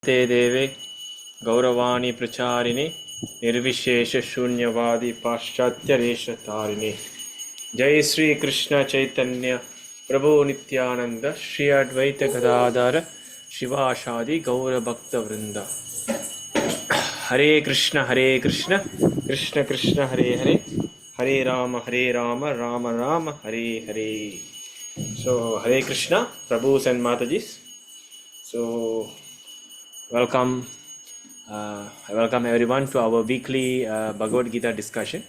ते देवे गौरवाणी प्रचारिणे निर्विशेष शून्यवादी पाश्चात्य देश तारिणे जय श्री कृष्ण चैतन्य प्रभु नित्यानंद श्री अद्वैत गदाधर शिवाशादि गौर भक्त वृंद हरे Krishna Krishna Krishna Hare Hare Hare Ram Ram Ram Hare Hare. So Hare Krishna Prabhus and Matajis. So welcome I welcome everyone to our weekly Bhagavad Gita discussion.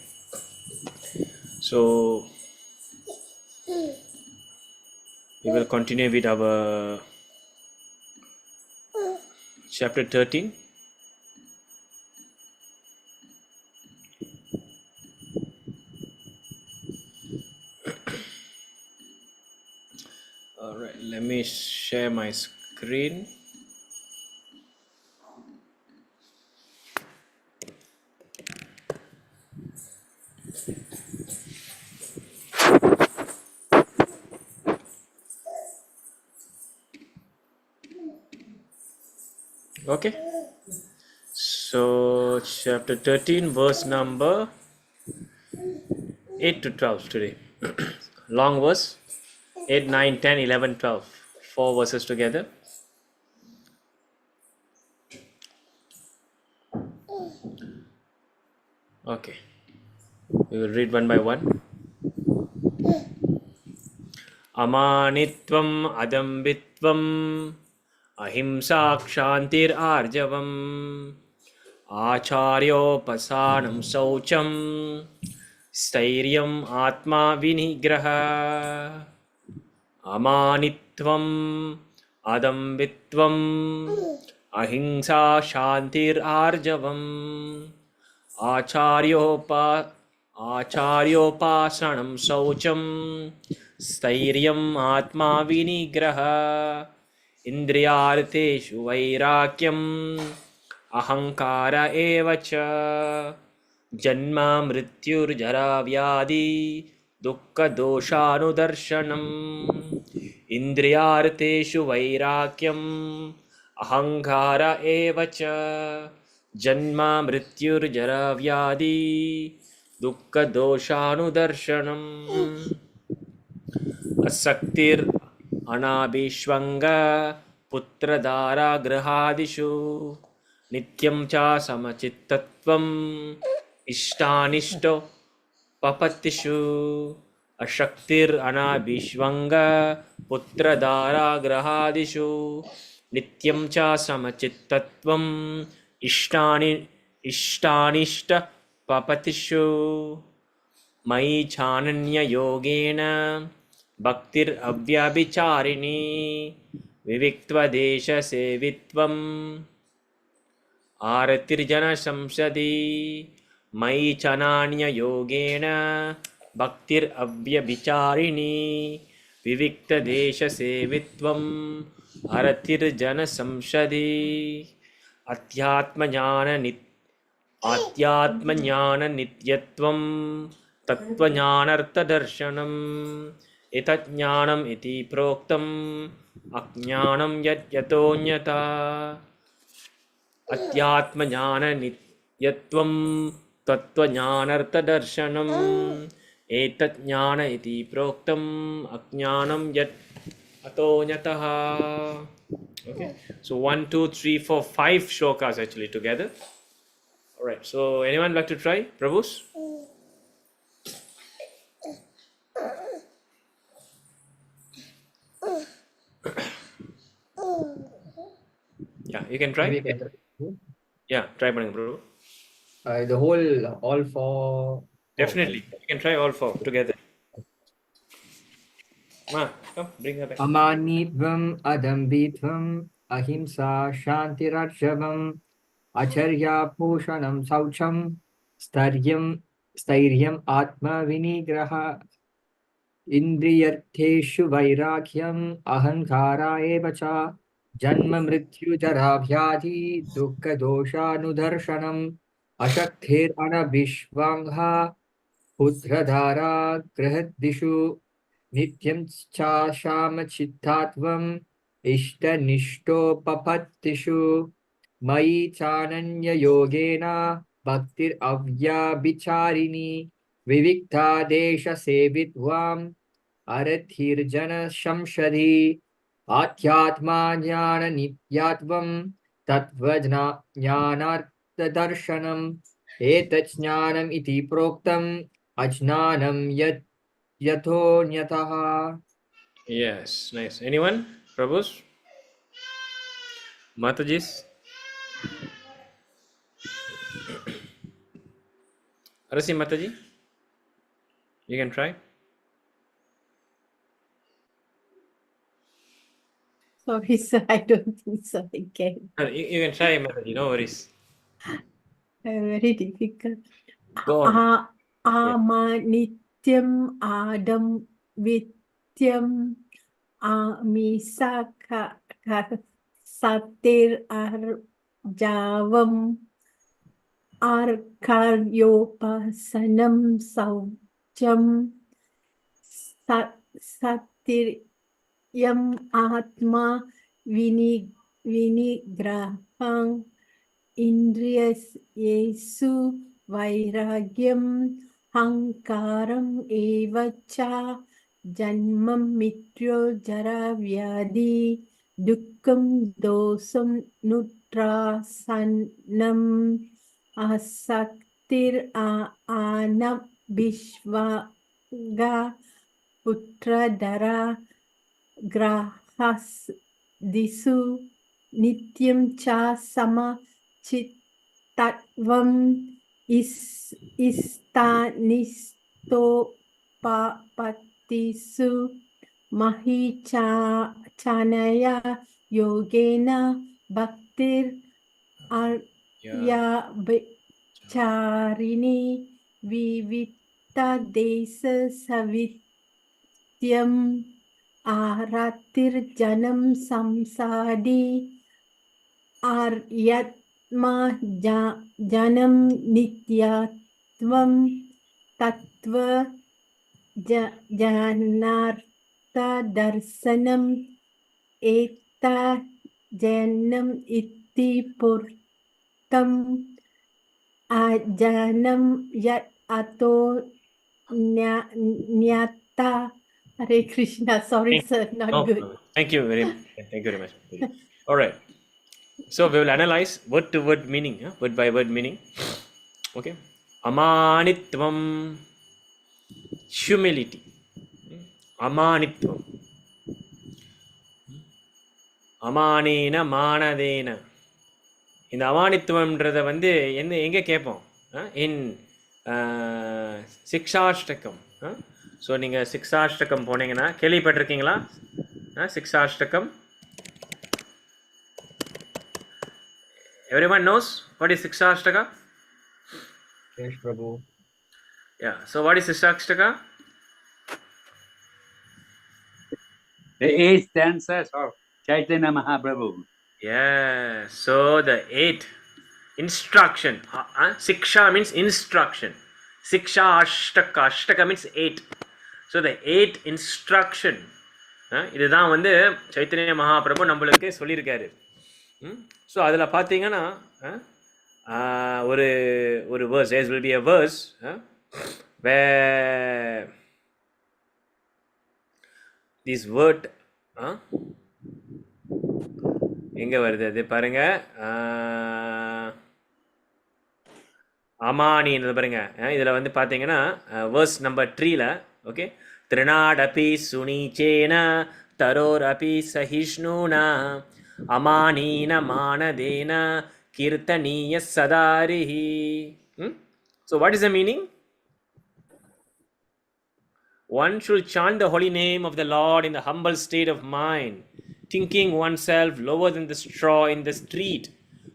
So we will continue with our chapter 13. All right, let me share my screen. Okay. So chapter 13 verse number 8 to 12 today. Long verse 8, 9, 10, 11, 12. 4 verses together. Okay. We will read one by one. Amanitvam adambitvam ahimsa kshantir arjavam acharyopasanam saucham stairyam atma vinigraha. Amanitvam adambitvam ahimsa shantir arjavam आचार्योपासनं शौचं स्थैर्यम् आत्मा विनिग्रह इन्द्रियार्थेषु वैराग्यम् अहंकार एव च जन्म मृत्युर्जरा व्याधि दुःख दोषानुदर्शनम् इन्द्रियार्थेषु वैराग्यम् अहंकार एव च जन्म मृत्युर्जरा व्याधि दुःख दोषानुदर्शनम् असक्तिर् अनाभिष्वङ्ग पुत्रधारा गृहादिषु नित्यं च समचित्तत्वम् इष्टानिष्टो पपत्तिषु अशक्तिर् अनाभिष्वङ्ग पुत्रधारा गृहादिषु नित्यं च समचित्तत्वम् इष्टानिष्ट पपतिषु मयि चानन्ययोगेन भक्तिरव्यभिचारिणी विविक्त्वदेशसेवित्वम् आरतिर्जनसंसदि मयि चानन्ययोगेन भक्तिरव्यभिचारिणी विविक्तदेशसेवित्वम् आरतिर्जनसंसदि आत्यात्मज्ञान नित्यत्वं तत्त्वज्ञानार्थदर्शनम् एतज्ज्ञानम् इति प्रोक्तम् अज्ञानं यतोऽन्यथा अत्यात्मज्ञान नित्यत्वं तत्त्वज्ञानार्थदर्शनम् एतज्ज्ञान इति प्रोक्तम् अज्ञानं यतोऽन्यतः. Okay, so 1, 2, 3, 4, 5 shlokas actually together. All right, so anyone like to try, Prabhus? Yeah, you can try. Yeah, try, Prabhu. The whole, all four. Definitely, you can try all four together. Ma, come, bring her back. Amanitvam adambitvam ahimsa shantirarjavam acharya bhushanam saucham stairyam atma vinigraha indriyartheshu vairakyam ahankara eva cha janma mrityu jara vyadhi dukkha doshanudarshanam ashakthir anabhishvangha putradhara grihadishu नित्यं चाशामचित्तात्वम् इष्टनिष्टोपपत्तिषु मयि चानन्ययोगेन भक्तिरव्याभिचारिणी विविक्ता देशसेवित्वाम् अरथिर्जनसंसदि आध्यात्मा ज्ञाननित्यत्वं तत्त्वज्ञानार्थदर्शनम् एतत् ज्ञानम् इति प्रोक्तम् अज्ञानं यत् यथोऽन्यथः. Yes, nice. Anyone? Prabhus? Matajis? Arasi Mataji? You can try. Sorry, sir. I don't think so. I can. You can try, Mataji, no worries. Very difficult. Go on. Yeah. Amanityam Adam Vityam Amisaka Satir Arjavam Arkaryopasanam Saucham Satir Yam Atma Vinigrahang Indriyas Yesu Vairagyam Hankaram Evacha Janmam Mitro Jara Vyadi Dukkam Dosam Nutrasanam Asaktir Anab Bishvaga Putradara Grahas Disu Nityam cha sama chittatvam istanisto patisu mahi chanaya yogena bhaktir arya charini vivita desa savityam aratir janam samsadi Aryatma janam nityatvam tattva janartha darsanam eta janam iti purtam ajanam yat ato nyata. Hare Krishna. Sorry, sir, not No good. problem. Thank you very much. All right. So we will analyze word to word meaning, word by word meaning. Okay. Amanitvam, humility. Amanitvam. Amanena manadena. இந்த அமானித்துவம்ன்றதை வந்து எங்கே கேட்போம் இன் சிக்ஷாஷ்டகம். So நீங்கள் சிக்ஷாஷ்டகம் போனீங்கன்னா கேள்விப்பட்டிருக்கீங்களா? சிக்ஷாஷ்டகம். Everyone knows what is Siksha-ashtaka? Yes, Prabhu. Yeah. So what is Siksha-ashtaka? The 8 stanzas of Chaitanya Mahaprabhu. Yeah. So the 8 instruction. Siksha means instruction. Siksha-ashtaka. Ashtaka means 8. So the 8 instruction. இதுதான் வந்து சைத்தன்ய மகாபிரபு நம்மளுக்கு சொல்லியிருக்காரு. So அதில் பார்த்தீங்கன்னா ஒரு verse, there will be a verse where this word எங்கே வருது அது பாருங்க. அமானின்னு பாருங்க. இதில் வந்து பார்த்தீங்கன்னா verse number 3ல ஓகே, திருநாடபி சுனீச்சேன தரோரபி சஹிஷ்ணுனா Amanina manadena kirtaniya sadarihi. So what is the meaning? One should chant the holy name of the Lord in the humble state of mind, thinking oneself lower than the straw in the street.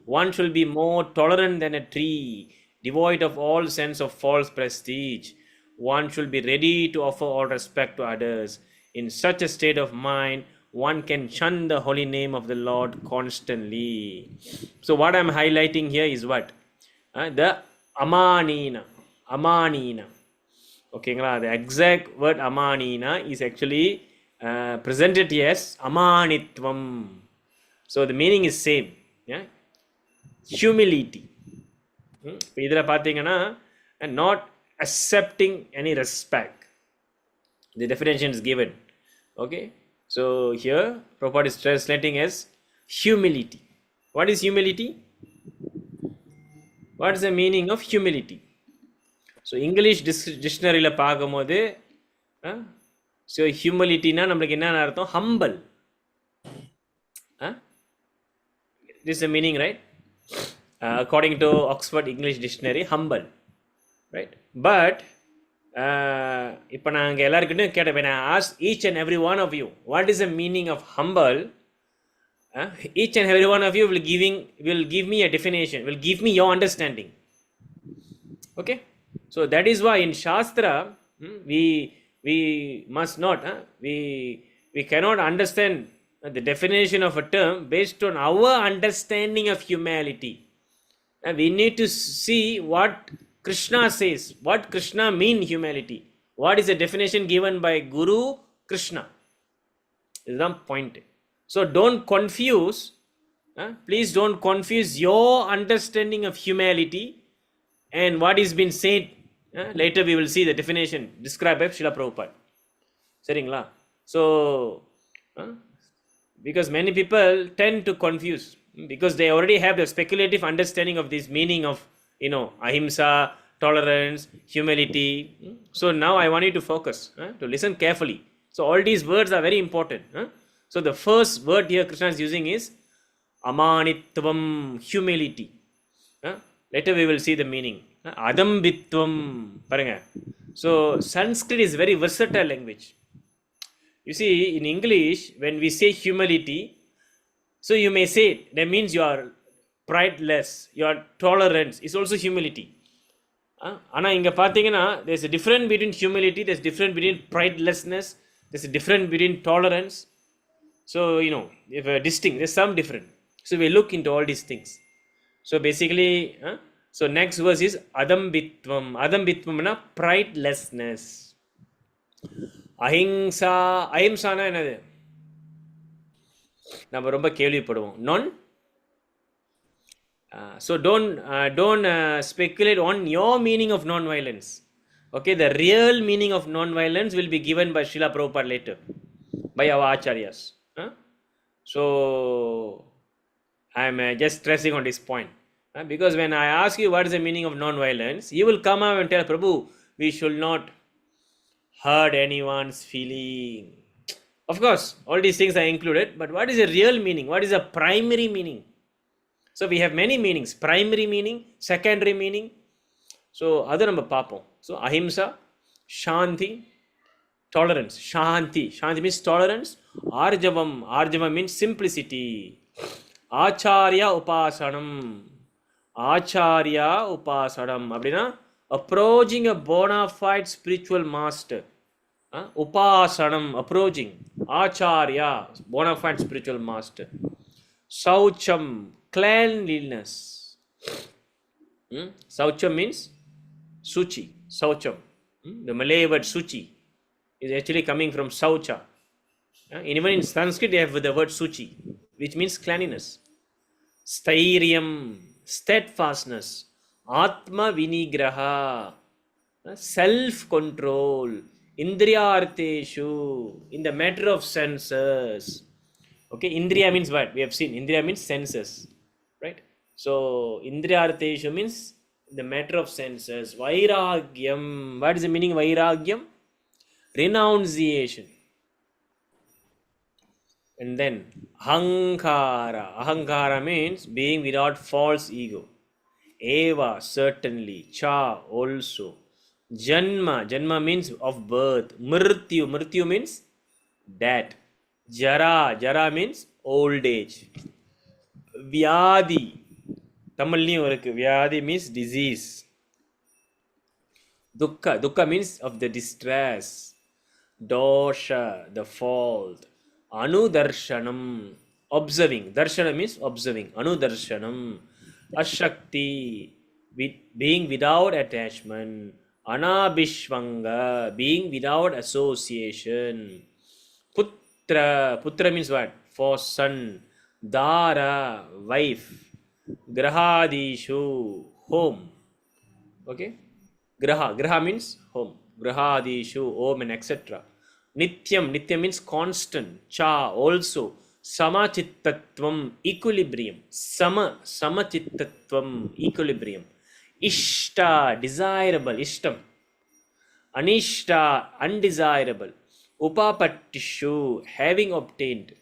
One should be more tolerant than a tree, devoid of all sense of false prestige. One should be ready to offer all respect to others. In such a state of mind, one can chant the holy name of the Lord constantly. So what I'm highlighting here is what? The amanina. Amanina. Okay, the exact word amanina is actually presented as amanitvam. So the meaning is same. Yeah. humility. இதில் பார்த்தீங்கன்னா not accepting any respect. The definition is given. Okay, so here Prabhupada is translating as humility. What is humility? What is the meaning of humility? So English dictionary la பார்க்கும்போது so humility na நம்மளுக்கு என்ன அர்த்தம்? Humble. This is the meaning, right? According to Oxford English Dictionary, humble, right? But இப்போ நான் அங்கே எல்லாருக்கிட்டையும் கேட்டேன், when I ask each and every one of you what is the meaning of humble, each and every one of you will give me a definition, will give me your understanding. Okay, so that is why in Shastra we must not we cannot understand the definition of a term based on our understanding of humanity. We need to see what Krishna says, what Krishna mean humility, what is the definition given by Guru Krishna. Is the point. So don't confuse, please don't confuse your understanding of humility and what is been said. Later we will see the definition described by Srila Prabhupada. சரிங்களா? So because many people tend to confuse because they already have the speculative understanding of this meaning of ahimsa, tolerance, humility. So now I want you to focus, to listen carefully. So all these words are very important. So the first word here Krishna is using is amanitvam, humility. Later we will see the meaning. Adambitvam, paranga. So Sanskrit is very versatile language. You see, in English, when we say humility, so you may say that means you are prideless, your tolerance is also humility. ஆனால் இங்கே பார்த்தீங்கன்னா there's a difference between humility, there's a difference between pridelessness, there's a difference between tolerance. So if a distinct, there's some different. So we look into all these things. So basically, so next verse is adambitvam. Adambitvam pridelessness. அஹிம்சானா என்னது? நம்ம ரொம்ப கேள்விப்படுவோம். So don't speculate on your meaning of non-violence. Okay, the real meaning of non-violence will be given by Srila Prabhupada later, by our acharyas. So I am just stressing on this point, because when I ask you what is the meaning of non-violence, you will come out and tell Prabhu, we should not hurt anyone's feeling. Of course, all these things are included, but what is the real meaning? What is the primary meaning? So we have many meanings, primary meaning, secondary meaning. So adu namba paapom. So ahimsa, shanti, tolerance. Shanti means tolerance. Arjavam means simplicity. Acharya upasanam அப்படின்னா approaching a bona fide spiritual master. Upasanam, approaching. Acharya, bona fide spiritual master. Saucham, cleanliness. Saucham means suchi. Saucham, the Malay word suchi is actually coming from saucha. Even in Sanskrit they have the word suchi, which means cleanliness. Stairyam, steadfastness. Atma vinigraha, self control. Indriyarteshu, in the matter of senses. Okay, indriya means what? We have seen indriya means senses, right? So indriyarteshu means the matter of senses. Vairagyam, what is the meaning of vairagyam? Renunciation. And then ahankara means being without false ego. Eva, certainly. Cha, also. Janma means of birth. Mrityu means death. Jara means old age. Vyadi, தமிழ்லையும் இருக்கு. Vyadi means disease. Dukkha means of the distress. Dosha, the fault. Anudarshanam, observing. Darshana means observing. Anudarshanam. Ashakti, being without attachment. Anabhishvanga, being without association. Putra means what? For son. Dara, wife. grahadishu, home. Okay, graha means home. Grahadishu, home, and etc. Nityam means constant. Cha, also. Samachittatvam, equilibrium. Samachittatvam, equilibrium. Ishta, desirable. Ishtam. Anishta, undesirable. Upapattishu, having obtained.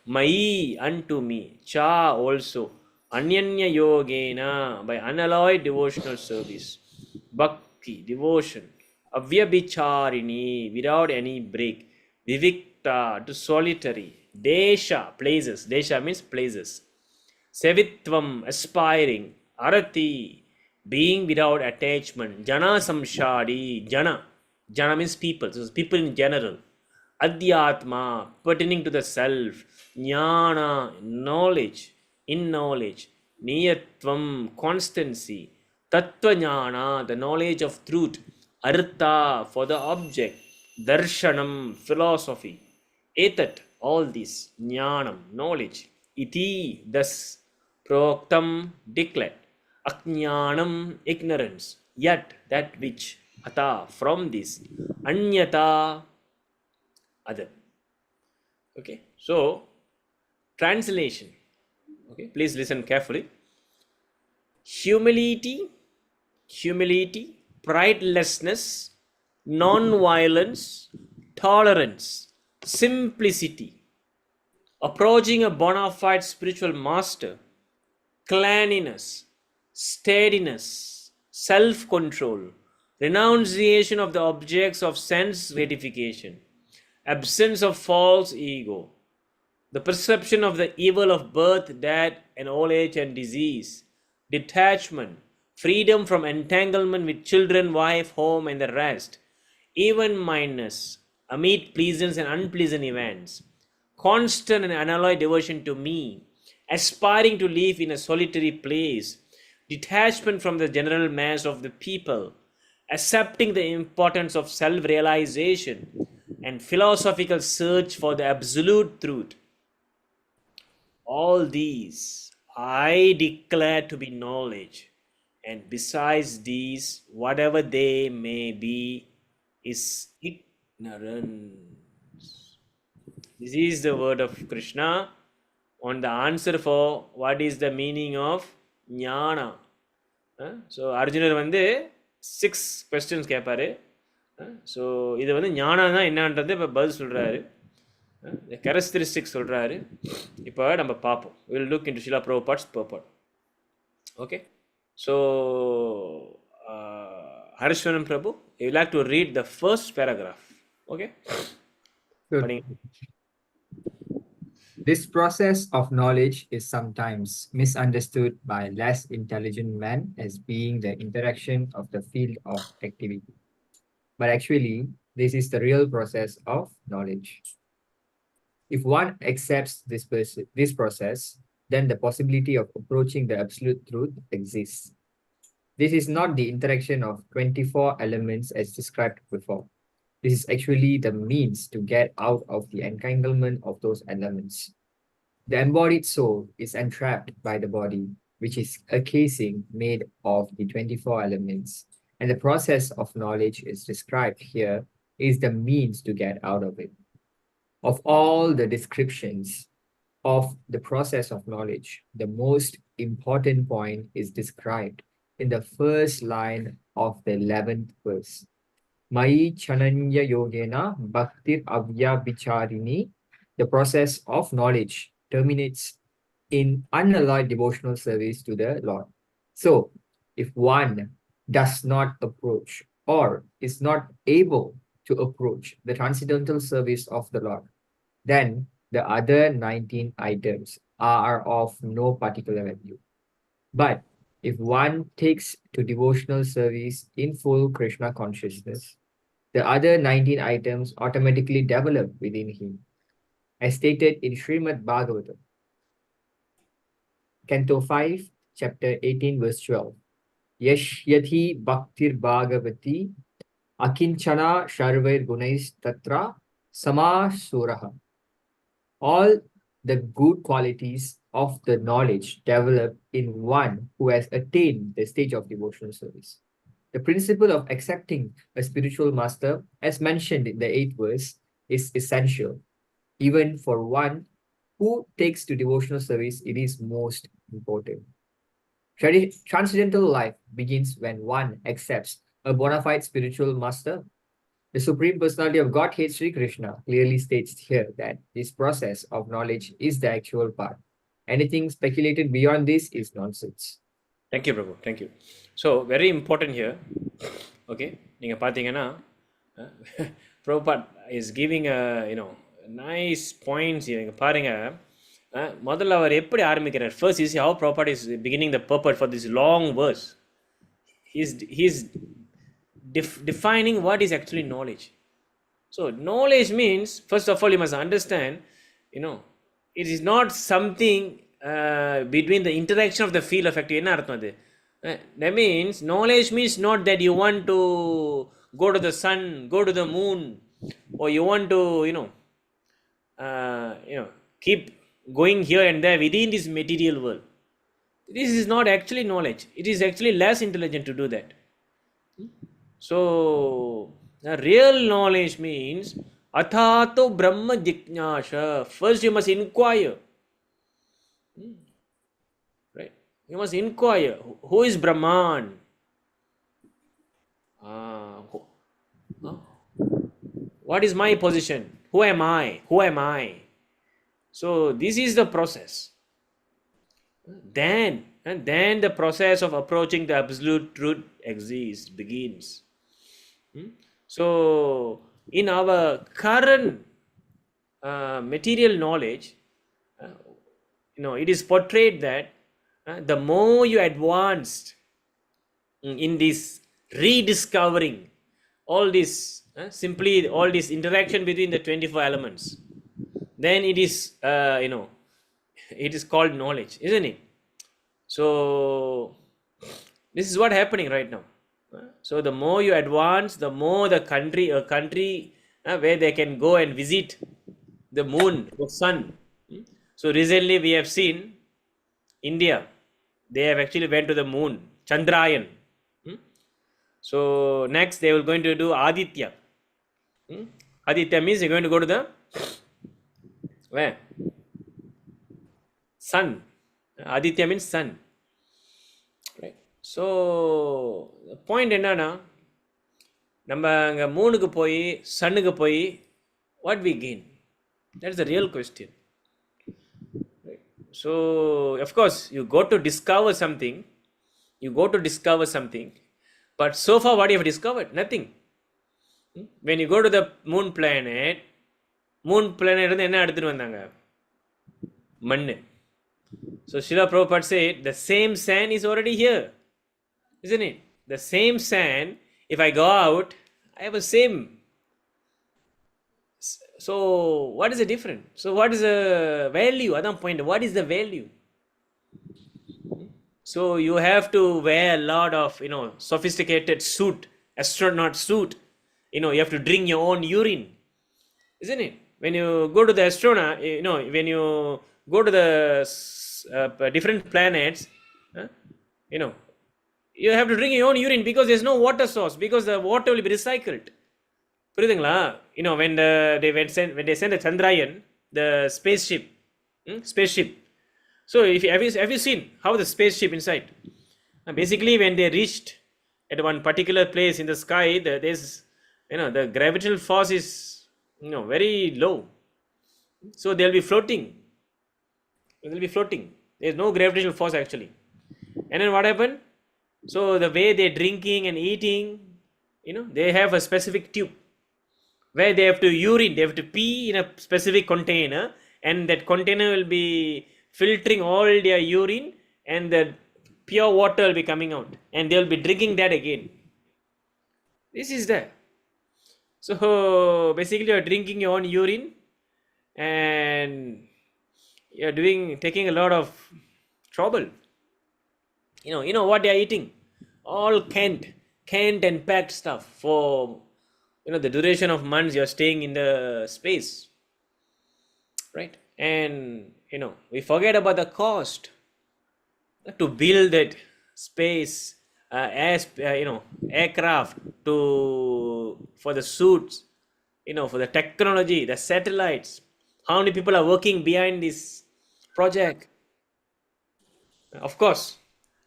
Mai, unto me. Cha, also. Anyanya yogena, by unalloyed devotional service. Bhakti, devotion. Avyabhicharini, without any break. Vivikta, to solitary. Desha, places. Desha means places. Savitvam, aspiring. Arati, being without attachment. Jana samshadi, jana means people, so people in general. Adhyatma, pertaining to the self. Jnana, knowledge, in knowledge. Niyatvam, constancy. Tattva jnana, the knowledge of truth. Artha, for the object. Darshanam, philosophy. Etat, all this. Jnanam, knowledge. Iti, thus. Proktam, declared. Ajnanam, ignorance. Yet, that which. Ata, from this. Anyata, other. Okay, so translation. Okay, please listen carefully. Humility, pridelessness, non-violence, tolerance, simplicity, approaching a bona fide spiritual master, cleanliness, steadiness, self-control, renunciation of the objects of sense gratification, absence of false ego, the perception of the evil of birth, death, and old age and disease, detachment, freedom from entanglement with children, wife, home, and the rest, even mindedness amid pleasant and unpleasant events, constant and unalloyed devotion to me, aspiring to live in a solitary place, detachment from the general mass of the people, accepting the importance of self realization, and philosophical search for the absolute truth. All these I declare to be knowledge, and besides these, whatever they may be, is ignorance. This is the word of Krishna on the answer for what is the meaning of jnana. So அர்ஜுனர் வந்து 6 questions கேட்பாரு. So இது வந்து ஞானம் தான் என்னன்றது இப்போ பதில் சொல்கிறாரு, கேரக்டரிஸ்டிக்ஸ் சொல்கிறாரு. இப்போ நம்ம பார்ப்போம். Will look into Srila Prabhupada's purport. Okay, so Hariswaran Prabhu, you like to read the first paragraph. Okay, This process of knowledge is sometimes misunderstood by less intelligent men as being the interaction of the field of activity. But actually, this is the real process of knowledge. If one accepts this process, then the possibility of approaching the absolute truth exists. This is not the interaction of 24 elements as described before. This is actually the means to get out of the entanglement of those elements. The embodied soul is entrapped by the body, which is a casing made of the 24 elements, and the process of knowledge is described here is the means to get out of it. Of all the descriptions of the process of knowledge, the most important point is described in the first line of the 11th verse. Mai chananya yogena bhaktir avyabhicharini. The process of knowledge terminates in unalloyed devotional service to the Lord. So, if one does not approach or is not able to approach the transcendental service of the Lord, then the other 19 items are of no particular value. But if one takes to devotional service in full Krishna consciousness, the other 19 items automatically develop within him. As stated in Srimad Bhagavatam, Canto 5, Chapter 18, verse 12. Yashyati bhaktir bhagavati akinchana sharvair gunais tatra samasuraha. All the good qualities of the knowledge developed in one who has attained the stage of devotional service. The principle of accepting a spiritual master, as mentioned in the 8th verse, is essential. Even for one who takes to devotional service, it is most important. Transcendental life begins when one accepts a bona fide spiritual master. The Supreme Personality of Godhead, Sri Krishna, clearly states here that this process of knowledge is the actual part. Anything speculated beyond this is nonsense. Thank you, Prabhu. Thank you. So, very important here. Okay. நீங்கள் பார்த்தீங்கன்னா Prabhupada is giving a, nice points here. நீங்கள் பாருங்க முதல்ல அவர் எப்படி ஆரம்பிக்கிறார். First, you see how Prabhupada is beginning the purport for this long verse. He's defining what is actually knowledge. So, knowledge means, first of all, you must understand, it is not something between the interaction of the field of activity. என்ன அர்த்தம் அது? That means knowledge means not that you want to go to the sun, go to the moon, or you want to keep going here and there within this material world. This is not actually knowledge. It is actually less intelligent to do that. So real knowledge means athato brahma jignasha. First you must inquire. Right? You must inquire. Who is Brahman? What is my position? Who am I? Who am I? So this is the process. Then the process of approaching the absolute truth begins. So in our current material knowledge, it is portrayed that the more you advanced in this rediscovering all this interaction between the 24 elements, then it is it is called knowledge, isn't it? So this is what happening right now. So the more you advance, the more a country where they can go and visit the moon, the sun. So recently we have seen India, they have actually went to the moon, Chandrayaan. So next they will going to do Aditya. Aditya means they're going to go to the where? Sun. Aditya means sun. Right. So the point என்னன்னா நம்ம அங்கே மூணுக்கு போய் சன்னுக்கு போய் what we gain? That's the real question. Right. So of course you go to discover something, but so far what you have discovered? Nothing. When you go to the moon planet இருந்து என்ன எடுத்துட்டு வந்தாங்க? மண்ணு. So Srila Prabhupada said the same sand is already here, isn't it? The same sand, if I go out, I have the same. So what is the difference? So what is the value? Adhan point. What is the value? So you have to wear a lot of sophisticated suit, astronaut suit. You have to drink your own urine, isn't it? When you go to the astronaut, when you go to the different planets, you have to drink your own urine because there's no water source, because the water will be recycled. புரியுதுங்களா? When they send the Chandrayaan, the spaceship. So have you seen how the spaceship inside? Basically when they reached at one particular place in the sky, there's the gravitational force is very low. So they'll be floating. There's no gravitational force actually. And then what happened? So the way they're drinking and eating, they have a specific tube where they have to urine, they have to pee in a specific container, and that container will be filtering all their urine, and the pure water will be coming out, and they'll be drinking that again. This is there. So basically you're drinking your own urine and you're taking a lot of trouble. You know what they are eating? All canned and packed stuff for the duration of months you're staying in the space, right? And we forget about the cost to build that space, aircraft for the suits, for the technology, the satellites. How many people are working behind this project? Of course,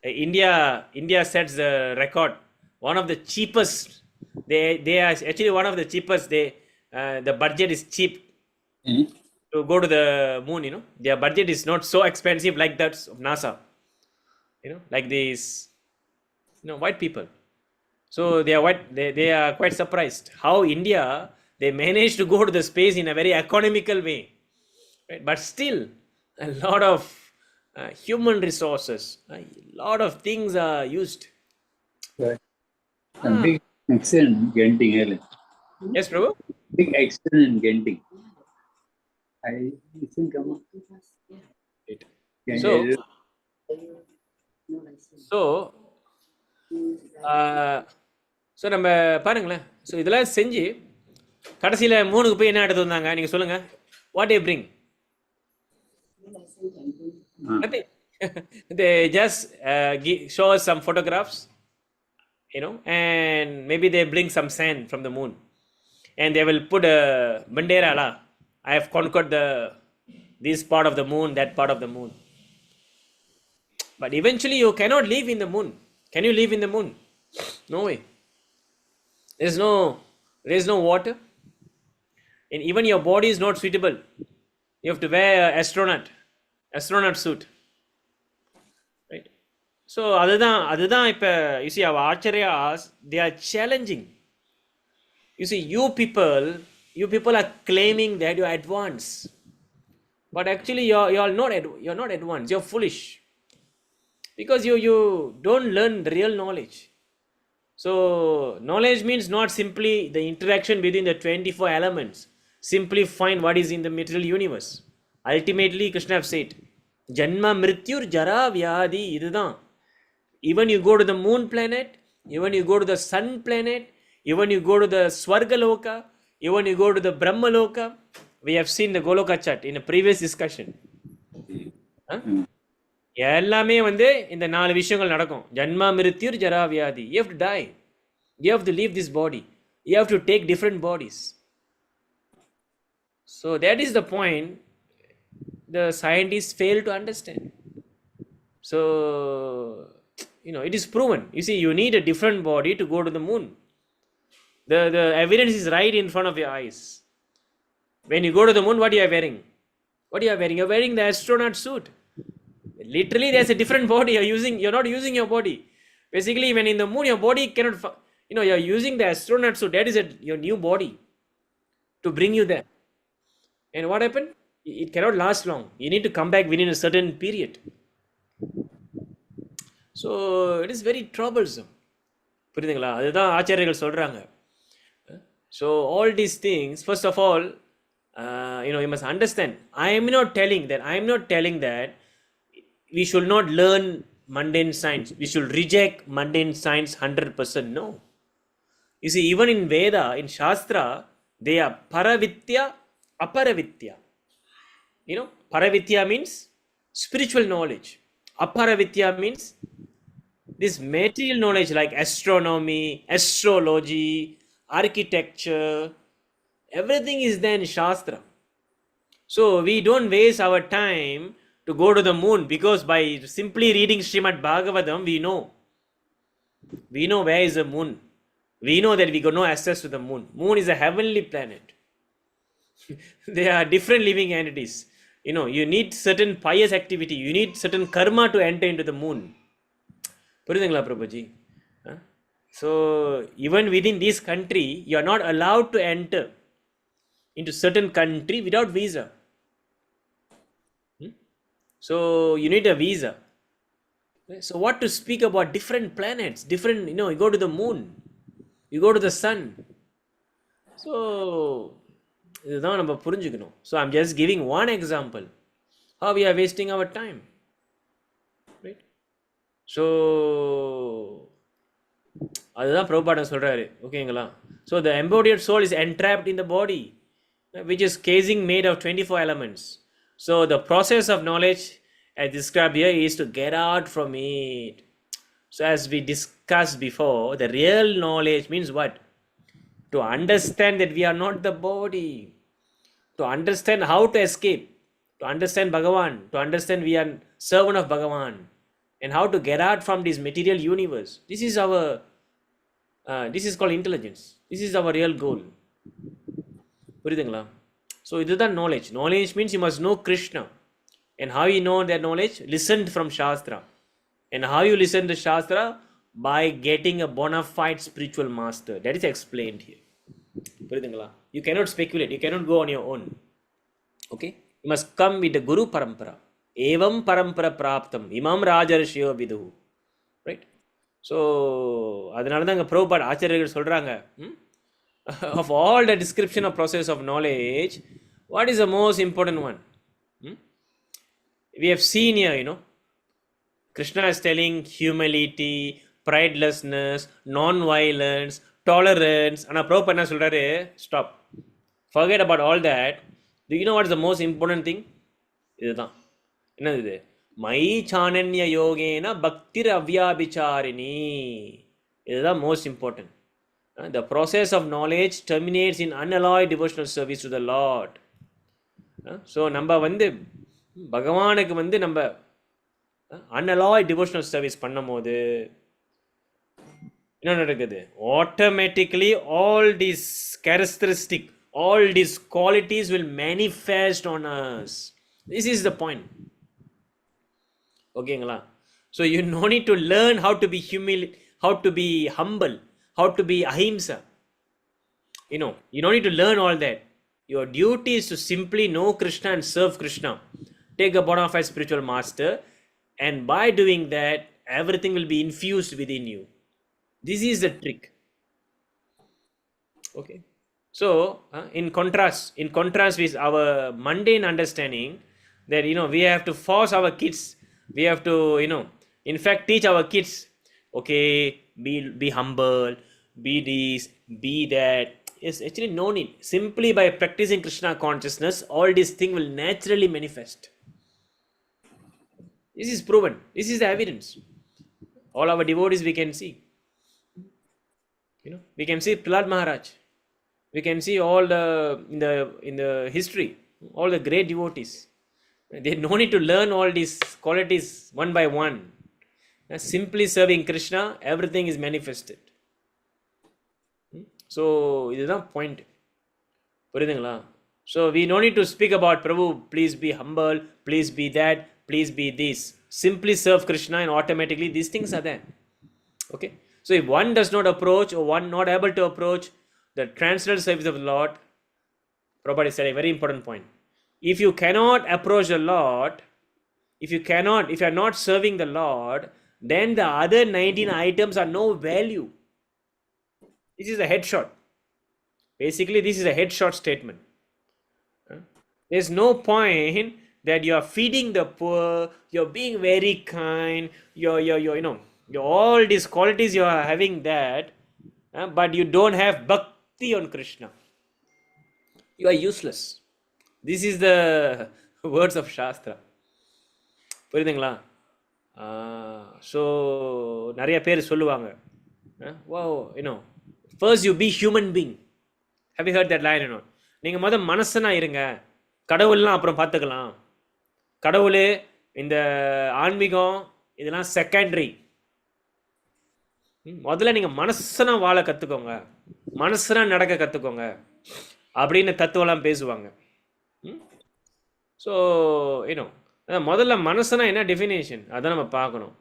India sets the record. One of the cheapest. They are actually one of the cheapest. The budget is cheap to go to the moon. Their budget is not so expensive like that of NASA. Like these, white people. So they are white. They are quite surprised how India they managed to go to the space in a very economical way, right? But still, a lot of human resources, a lot of things are used. A big accident in Genting, Helen. Yes, Prabhu. Big accident in Genting. I think So, so நம்ம பாருங்களேன். So இதெல்லாம் செஞ்சு கடைசியில் 3க்கு போய் என்ன எடுத்து வந்தாங்க நீங்கள் சொல்லுங்கள். What A bring? Nothing. They just show us some photographs, and maybe they bring some sand from the moon, and they will put a bandera la. I have conquered this part of the moon, that part of the moon. But eventually, you cannot live in the moon. Can you live in the moon? No way. There is no water, and even your body is not suitable. You have to wear astronaut suit, right? So அதுதான் இப்போ you see our acharyas, they are challenging. You see, you people are claiming that you are advanced, but actually you're not advanced. You're foolish because you don't learn the real knowledge. So knowledge means not simply the interaction between the 24 elements. Simply find what is in the material universe. Ultimately, Krishna have said, Janma Mrityur Jara Vyadi idudhan. Even you go to the moon planet, even you go to the sun planet, even you go to the Swarga Loka, even you go to the Brahma Loka. We have seen the Goloka chat in a previous discussion. எல்லாமே இந்த 4 விஷயங்கள் நடக்கும். ஜன்மா மிருத்யுர் ஜரா வியாதி. You have to die. You have to leave this body. You have to take different bodies. So that is the point the scientists fail to understand. So, it is proven. You see, you need a different body to go to the moon. The evidence is right in front of your eyes. When you go to the moon, what you are wearing? What you are wearing? You are wearing the astronaut suit. Literally, there's a different body you're not using your body. Basically, when in the moon, your body cannot, you're using the astronaut suit. That is your new body to bring you there. And what happened? It cannot last long. You need to come back within a certain period. So it is very troublesome. புரியுதுங்களா? அதுதான் ஆச்சாரியர்கள் சொல்றாங்க. So all these things, first of all, you must understand. I am not telling that we should not learn mundane science. We should reject mundane science 100%. No. You see, even in Veda, in Shastra, they are paravitya, aparavitya. Paravitya means spiritual knowledge. Aparavitya means this material knowledge like astronomy, astrology, architecture. Everything is there in Shastra. So we don't waste our time to go to the moon, because by simply reading Srimad Bhagavatam, we know where is the moon. We know that we got no access to the moon. Moon is a heavenly planet. They are different living entities. You need certain pious activity. You need certain karma to enter into the moon. புரியுதுங்களா Prabhuji? So even within this country, you are not allowed to enter into certain country without visa. So you need a visa. So what to speak about different planets, different, you go to the moon, you go to the sun. So இதுதான் நம்ம புரிஞ்சுக்கணும். So I'm just giving one example how we are wasting our time, right? So அதுதான் பிரபுபாதா சொல்றாரு. ஓகேங்களா? So the embodied soul is entrapped in the body, which is casing made of 24 elements. So the process of knowledge as described here is to get out from it. So as we discussed before, the real knowledge means what? To understand that we are not the body, to understand how to escape, to understand Bhagavan, to understand we are servant of Bhagavan, and how to get out from this material universe. This is our, this is called intelligence. This is our real goal. புரியுதுங்களா? So இதுதான் knowledge. Knowledge means you must know Krishna. And how you know that knowledge? Listen from Shastra. And how you listen to Shastra? By getting a bona fide spiritual master. That is explained here. புரியுதுங்களா? You cannot speculate. You cannot go on your own. Okay? You must come with the Guru Parampara. Evam Parampara Praptam. Imam Rajarshyo Vidu. Right? So, அதனால தான் இங்கே பிரபுபாட் ஆச்சாரியர்கள் சொல்கிறாங்க, of all the description of process of knowledge, what is the most important one? We have seen here, Krishna is telling humility, pridelessness, non-violence, tolerance. And Prabhupada என்ன சொல்றாரு? Stop. Forget about all that. Do you know what is the most important thing? இதுதான். என்னது இது? My சானன்ய யோகேன பக்திர் அவ்யாபிச்சாரிணி. இதுதான் most important. The process of knowledge terminates in unalloyed devotional service to the Lord. So நம்ம வந்து பகவானுக்கு வந்து நம்ம unalloyed devotional service பண்ணும்போது என்ன நடக்குது? Automatically all these characteristic, all these qualities will manifest on us. This is the point. ஓகேங்களா? So you no need to learn how to be how to be humble, how to be ahimsa. You don't need to learn all that. Your duty is to simply know Krishna and serve Krishna. Take a bona fide spiritual master, and by doing that, everything will be infused within you. This is the trick. Okay. So, in contrast with our mundane understanding that, we have to force our kids, we have to, in fact, teach our kids, okay, be humble, be this, be that. Yes, actually no need. Simply by practicing Krishna consciousness, all these things will naturally manifest. This is proven. This is the evidence. All our devotees we can see. We can see Prahlad Maharaj. We can see all in the history, all the great devotees. They no need to learn all these qualities one by one. Simply serving Krishna, everything is manifested. So இதுதான் point. புரியுதுங்களா? So we no need to speak about Prabhu, please be humble, please be that, please be this. Simply serve Krishna and automatically these things are there. Okay? So if one does not approach, or one not able to approach the transcendental service of the Lord, Prabhupada said a very important point. If you cannot approach the Lord, if you are not serving the Lord, then the other 19 items are no value. This is a headshot. Basically, this is a headshot statement. There's no point that you are feeding the poor, you're being very kind, you're all these qualities you are having that, but you don't have bhakti on Krishna. You are useless. This is the words of Shastra. புரியுதுங்களா? So நிறைய பேர் சொல்லுவாங்க, wow, first you be human being. Have you heard that line? நீங்கள் முதல் மனசனா இருங்க, கடவுள்லாம் அப்புறம் பார்த்துக்கலாம். கடவுள், இந்த ஆன்மீகம் இதெல்லாம் செகண்டரி. முதல்ல நீங்கள் மனசனா வாழ கற்றுக்கோங்க, மனசனா நடக்க கற்றுக்கோங்க அப்படின்னு தத்துவம்லாம் பேசுவாங்க. ஸோ முதல்ல மனசனா என்ன டெஃபினேஷன் அதான் நம்ம பார்க்கணும்.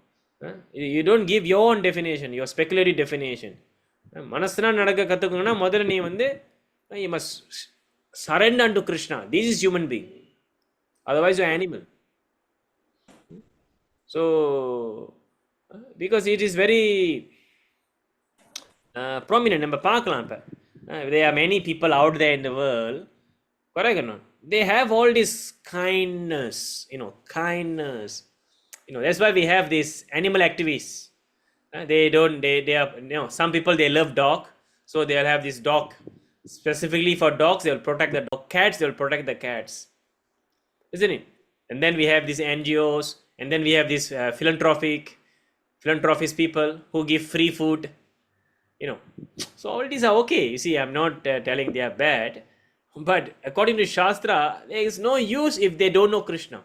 You don't give your own definition, your speculative definition. மனசனா நடக்க கற்றுக்கணும்னா முதல்ல நீ வந்து you must surrender unto Krishna. This is human being. Otherwise you're animal. So because it is very prominent. நம்ம பார்க்கலாம். இப்போ there are many people out there in the world, correct or not? They have all this kindness, kindness. That's why we have these animal activists. They are, some people, they love dog, so they'll have this dog. Specifically for dogs, they will protect the dog. Cats, they will protect the cats. isn't it? And then we have these NGOs, and then we have these philanthropist people who give free food, you know. So all these are okay. You see, I'm not telling they are bad, but according to Shastra, there is no use if they don't know Krishna.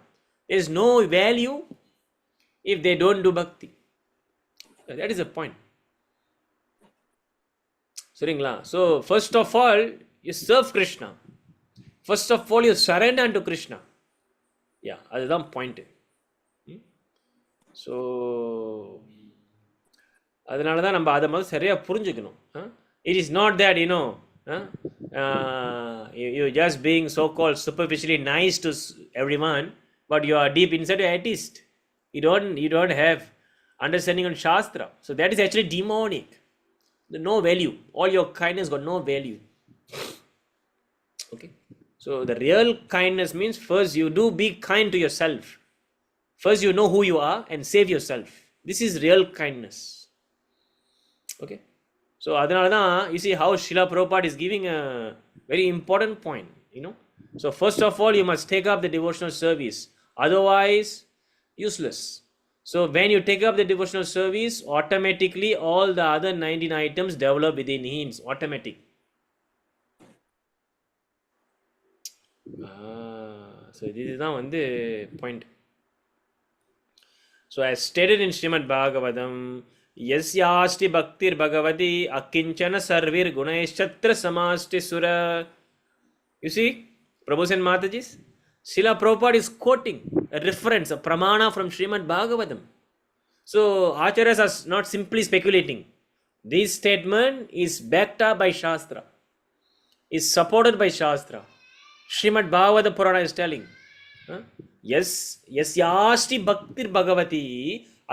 There is no value if they don't do bhakti. That is the point. Saringla. So first of all, you serve Krishna. First of all, you surrender unto Krishna. Yeah, அதுதான் point. So அதனால தான் நம்ம அதை மாதிரி சரியாக புரிஞ்சுக்கணும். It is not that you just being so called superficially nice to everyone, but you are deep inside an atheist. You don't have understanding on Shastra. So that is actually demonic. No value. All your kindness got no value. Okay. So the real kindness means first you do be kind to yourself. First you know who you are and save yourself. This is real kindness. Okay. So அதனால தான் you see how Srila Prabhupada is giving a very important point, So first of all, you must take up the devotional service. Otherwise, useless. So when you take up the devotional service, automatically all the other 19 items develop within him. Automatic. So this is தான் வந்து point. So as stated in Srimad Bhagavatam, Yasyasti Bhaktir Bhagavati Akinchana Sarvir Guneshatra Samasti Sura. You see, Prabhus and Matajis, Srila Prabhupada is quoting a reference, a pramana from Srimad Bhagavatam. So Acharyas are not simply speculating. This statement is backed up by Shastra, is supported by Shastra. Srimad Bhagavata Purana is telling, Yasyasti Bhaktir Bhagavati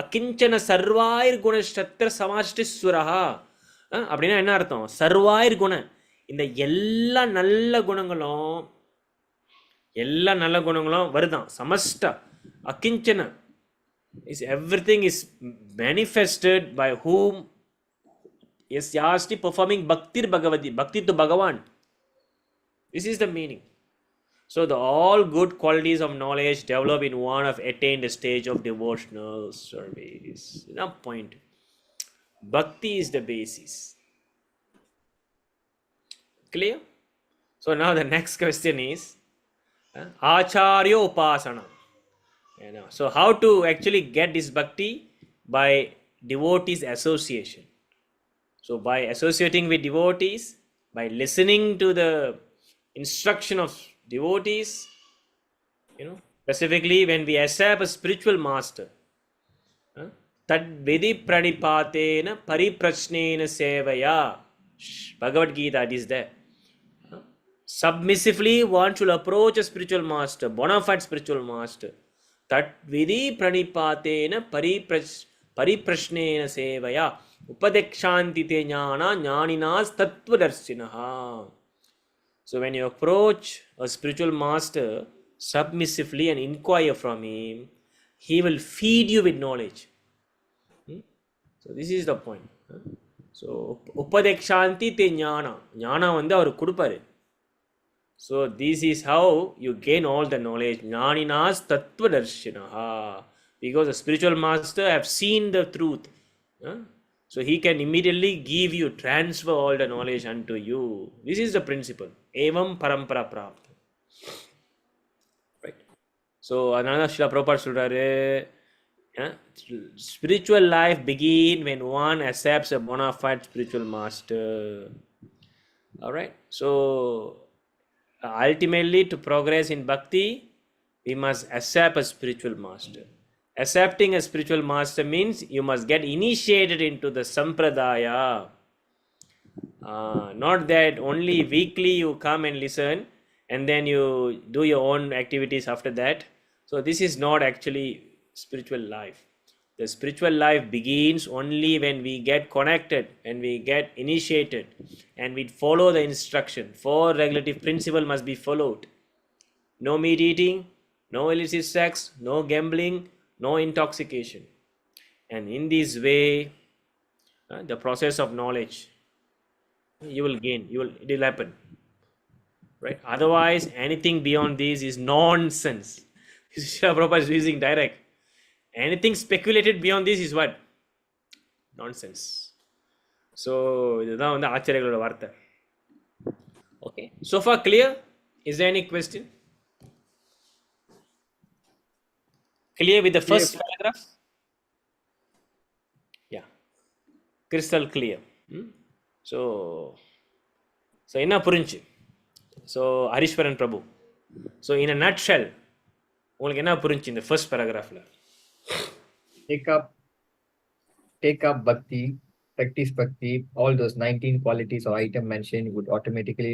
Akinchana Sarvair Gunashtatra Samashti Suraha. அப்படின்னா என்ன அர்த்தம்? சர்வாயிர் குண, இந்த எல்லா நல்ல குணங்களும் வருதான். சமஷ்ட Akinchana is everything is manifested by whom is yasti performing bhaktir bhagavati, bhakti to Bhagavan. This is the meaning. So the all good qualities of knowledge develop in one of attained stage of devotional service. No point. Bhakti is the basis. Clear? So now the next question is Acharya Upasana. So how to actually get this bhakti? By devotees association. So by associating with devotees, by listening to the instruction of devotees, specifically when we accept a spiritual master, tad vidi pranipatena pariprashnena sevaya. Bhagavad Gita is there. Submissively one should approach a spiritual master, bona fide spiritual master. Tat vidi pranipatena pariprashnena sevaya upadekshanti te jnana jnaninas tattvadarshinaha. So when you approach a spiritual master submissively and inquire from him, he will feed you with knowledge. So this is the point. So upadekshanti te jnana வந்து அவர் கொடுப்பாரு. So this is how you gain all the knowledge. Jnaninas tattvadarshinaha. Because the spiritual master have seen the truth. So he can immediately give you, transfer all the knowledge unto you. This is the principle. Evam parampara prapta. Right. So another Srila Prabhupada சொல்றாரு, spiritual life begin when one accepts a bona fide spiritual master. All right. So ultimately to progress in bhakti, we must accept a spiritual master. Accepting a spiritual master means you must get initiated into the sampradaya. Not that only weekly you come and listen and then you do your own activities after that. So this is not actually spiritual life. The spiritual life begins only when we get connected and we get initiated and we follow the instruction. 4 regulative principles must be followed. No meat eating, no illicit sex, no gambling, no intoxication. And in this way, the process of knowledge, you will gain, it will happen. right? Otherwise, anything beyond this is nonsense. Srila Prabhupada is using direct. Anything speculated beyond this is what? Nonsense. So, இதுதான் வந்து ஆச்சாரியர்களோட வார்த்தை. Okay. So far clear? Is there any question? Clear with the first paragraph? Yeah. Crystal clear. So என்ன புரிஞ்சு? So Harishwaran Prabhu. So in a nutshell, உங்களுக்கு என்ன புரிஞ்சு இந்த first paragraphல? Take up bhakti, practice bhakti, all those 19 qualities or item mentioned would automatically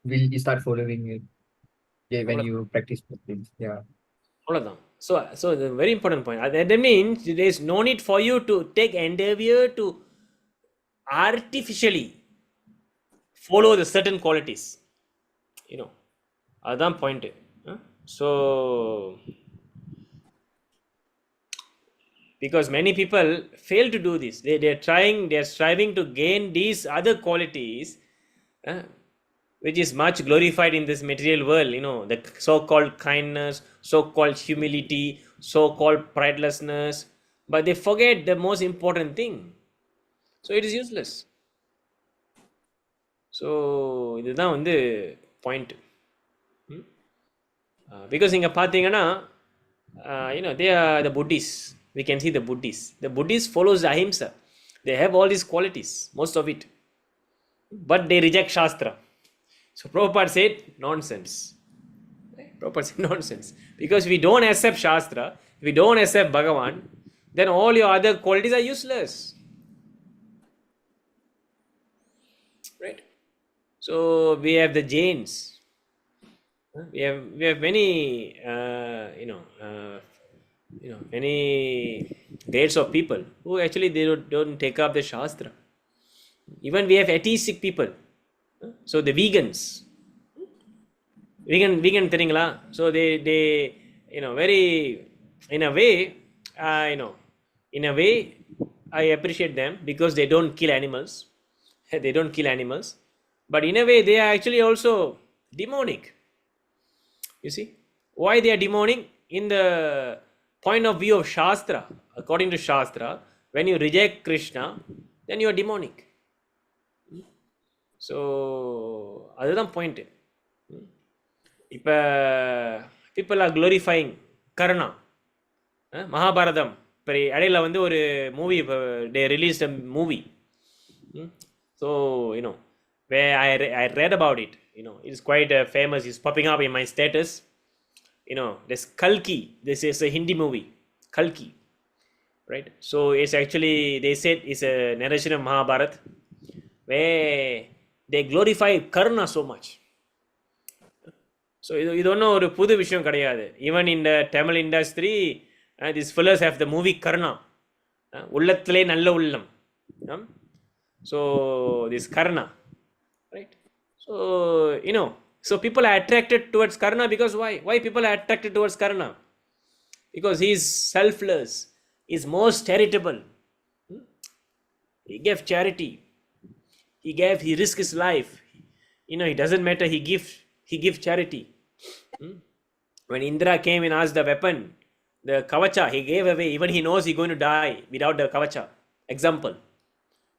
will start following you when you practice bhakti. Yeah. அவ்வளவுதான். So the very important point. That means there is no need for you to take endeavor to artificially follow the certain qualities. அதுதான் point. So because many people fail to do this. They are striving to gain these other qualities, which is much glorified in this material world, the so-called kindness, so-called humility, so-called pridelessness, but they forget the most important thing. So it is useless. So இதுதான் வந்து point. Because இங்க பார்த்தீங்கன்னா they are the Buddhists. We can see the Buddhists. The Buddhists follows the ahimsa. They have all these qualities, most of it, but they reject Shastra. So Prabhupada said nonsense. Prabhupada said nonsense. Because if we don't accept Shastra, if we don't accept Bhagavan, then all your other qualities are useless. Right? So we have the Jains. We have many many grades of people who actually they don't take up the Shastra. Even we have atheistic people. So the vegans தெரியுங்களா? So they very in a way I appreciate them because they don't kill animals. But in a way they are actually also demonic. You see why they are demonic? In the point of view of Shastra, according to Shastra, when you reject Krishna, then you are demonic. So அதுதான் point. இப்போ people are glorifying Karna. Mahabharatam இப்போ இடையில வந்து ஒரு movie they released a movie. So where I read about it, it's quite famous. It's popping up in my status. This Kalki, this is a Hindi movie, Kalki, right? So it's actually, they said it's a narration of Mahabharata where they glorify Karna so much. So இது ஒன்றும் ஒரு புது விஷயம் கிடையாது. Even in the Tamil industry, these fellows have the movie Karna, உள்ளத்திலே நல்ல உள்ளம். So this Karna, right? So so people are attracted towards Karna because why people are attracted towards Karna? Because he is selfless, he is most charitable. He gave charity, he risked his life. It doesn't matter, he gives charity. When Indra came and asked the weapon, the kavacha, he gave away. Even he knows he's going to die without the kavacha. Example,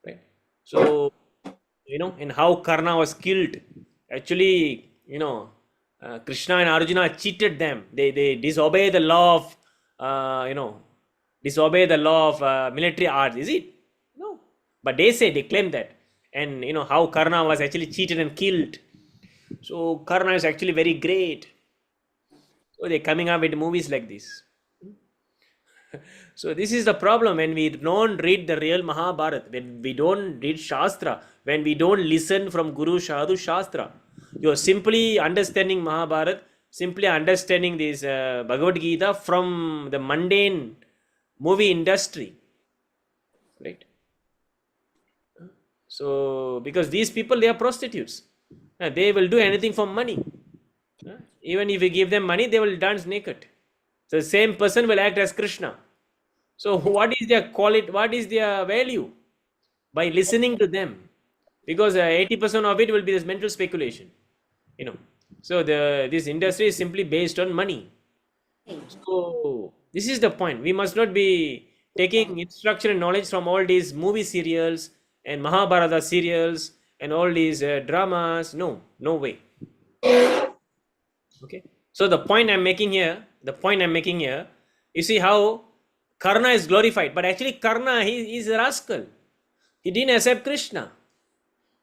right? So and how Karna was killed. Actually, Krishna and Arjuna cheated them. They disobey the law of military arts. Is it? No. But they claim that. And how Karna was actually cheated and killed. So Karna is actually very great. So they're coming up with movies like this. So this is the problem when we don't read the real Mahabharata, when we don't read Shastra, when we don't listen from Guru Sadhu Shastra. You are simply understanding Mahabharata, simply understanding this Bhagavad Gita from the mundane movie industry, right? So because these people, they are prostitutes. They will do anything for money. Even if you give them money, they will dance naked. So the same person will act as Krishna. So what is their quality? What is their value? By listening to them, because 80% of it will be this mental speculation. you know. So this industry is simply based on money. So this is the point. We must not be taking instruction and knowledge from all these movie serials and Mahabharata serials and all these dramas. No, no way. Okay. So the point I'm making here, you see how Karna is glorified, but actually Karna, he is a rascal. He didn't accept Krishna.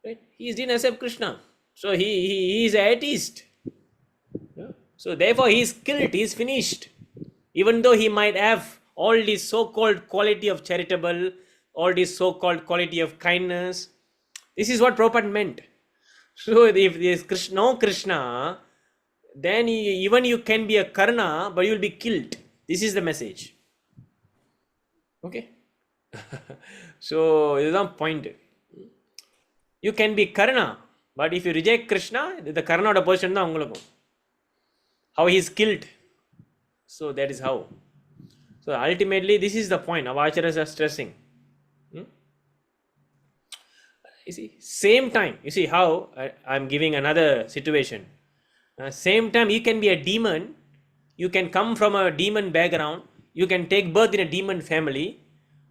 Right? He didn't accept Krishna. So he is an atheist. Yeah. So therefore he is killed, he is finished. Even though he might have all this so-called quality of charitable, all this so-called quality of kindness. This is what Prabhupada meant. So if there is Krishna, no Krishna, then even you can be a Karna, but you will be killed. This is the message. Okay. So this is the point. You can be Karna, but if you reject Krishna, the Karna of the person da ungalukku. How he is killed. So that is how. So ultimately, this is the point. Our acharyas are stressing. You see, same time. You see how I'm giving another situation. Same time, you can be a demon. You can come from a demon background. You can take birth in a demon family.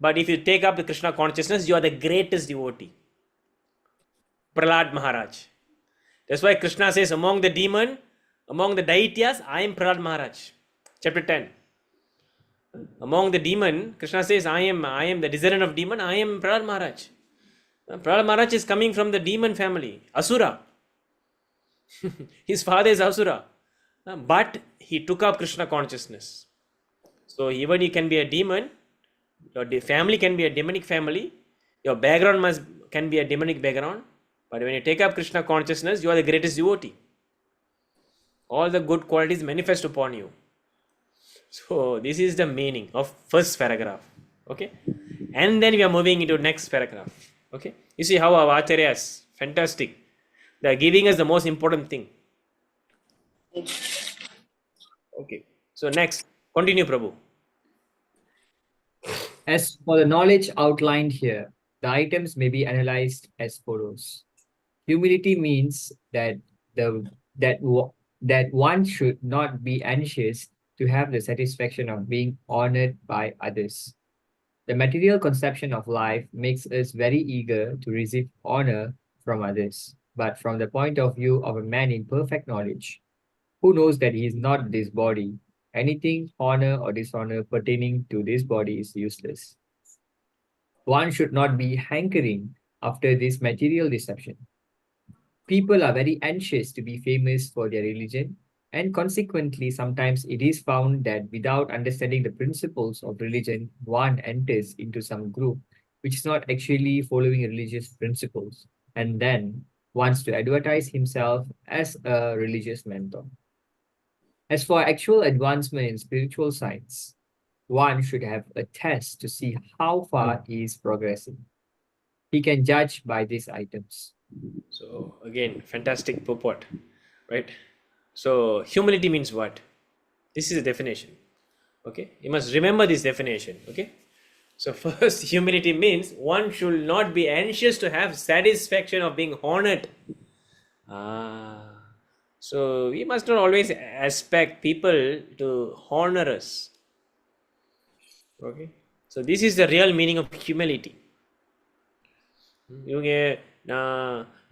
But if you take up the Krishna consciousness, you are the greatest devotee. Prahlad Maharaj. That's why Krishna says, among the demon, among the Daityas, I am Prahlad Maharaj. Chapter 10. Among the demon, Krishna says, I am the descendant of demon, I am Prahlad Maharaj. Prahlad Maharaj is coming from the demon family, Asura. His father is Asura. But he took up Krishna consciousness. So even you can be a demon, your family can be a demonic family, your background can be a demonic background, but when you take up Krishna consciousness, you are the greatest devotee. All the good qualities manifest upon you. So this is the meaning of first paragraph. Okay. And then we are moving into next paragraph. Okay. You see how our acharyas, fantastic. They are giving us the most important thing. Okay. So next, continue Prabhu. As for the knowledge outlined here, the items may be analyzed as follows. Humility means that one should not be anxious to have the satisfaction of being honored by others. The material conception of life makes us very eager to receive honor from others. But from the point of view of a man in perfect knowledge, who knows that he is not this body, anything, honor or dishonor pertaining to this body is useless. One should not be hankering after this material deception. People are very anxious to be famous for their religion, and consequently, sometimes it is found that without understanding the principles of religion, one enters into some group which is not actually following religious principles, and then wants to advertise himself as a religious mentor. As for actual advancement in spiritual science, one should have a test to see how far he is progressing. He can judge by these items. So again, fantastic purport, right? So humility means what? This is the definition. Okay, you must remember this definition. Okay, so first, humility means one should not be anxious to have satisfaction of being honored. So we must not always expect people to honor us. Okay, so this is the real meaning of humility. இவங்க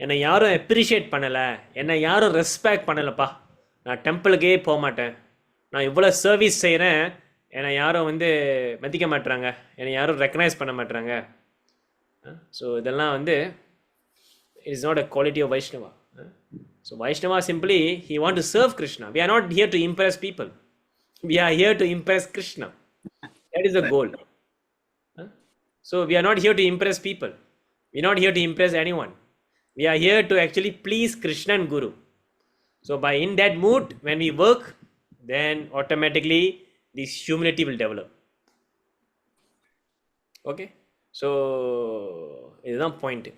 என்னை யாரும் appreciate பண்ணலை, என்னை யாரும் respect பண்ணலைப்பா, நான் டெம்பிளுக்கே போக மாட்டேன், நான் இவ்வளோ சர்வீஸ் செய்கிறேன், என்னை யாரும் மதிக்க மாட்டுறாங்க, என்னை யாரும் ரெக்கக்னைஸ் பண்ண மாட்டுறாங்க. ஸோ இதெல்லாம் it is not a quality of Vaishnava. So Vaishnava simply, he want to serve Krishna. We are not here to impress people. We are here to impress Krishna. That is the goal. So we are not here to impress people. We are not here to impress anyone. We are here to actually please Krishna and Guru. So by in that mood, when we work, then automatically this humility will develop. Okay. So it is not point.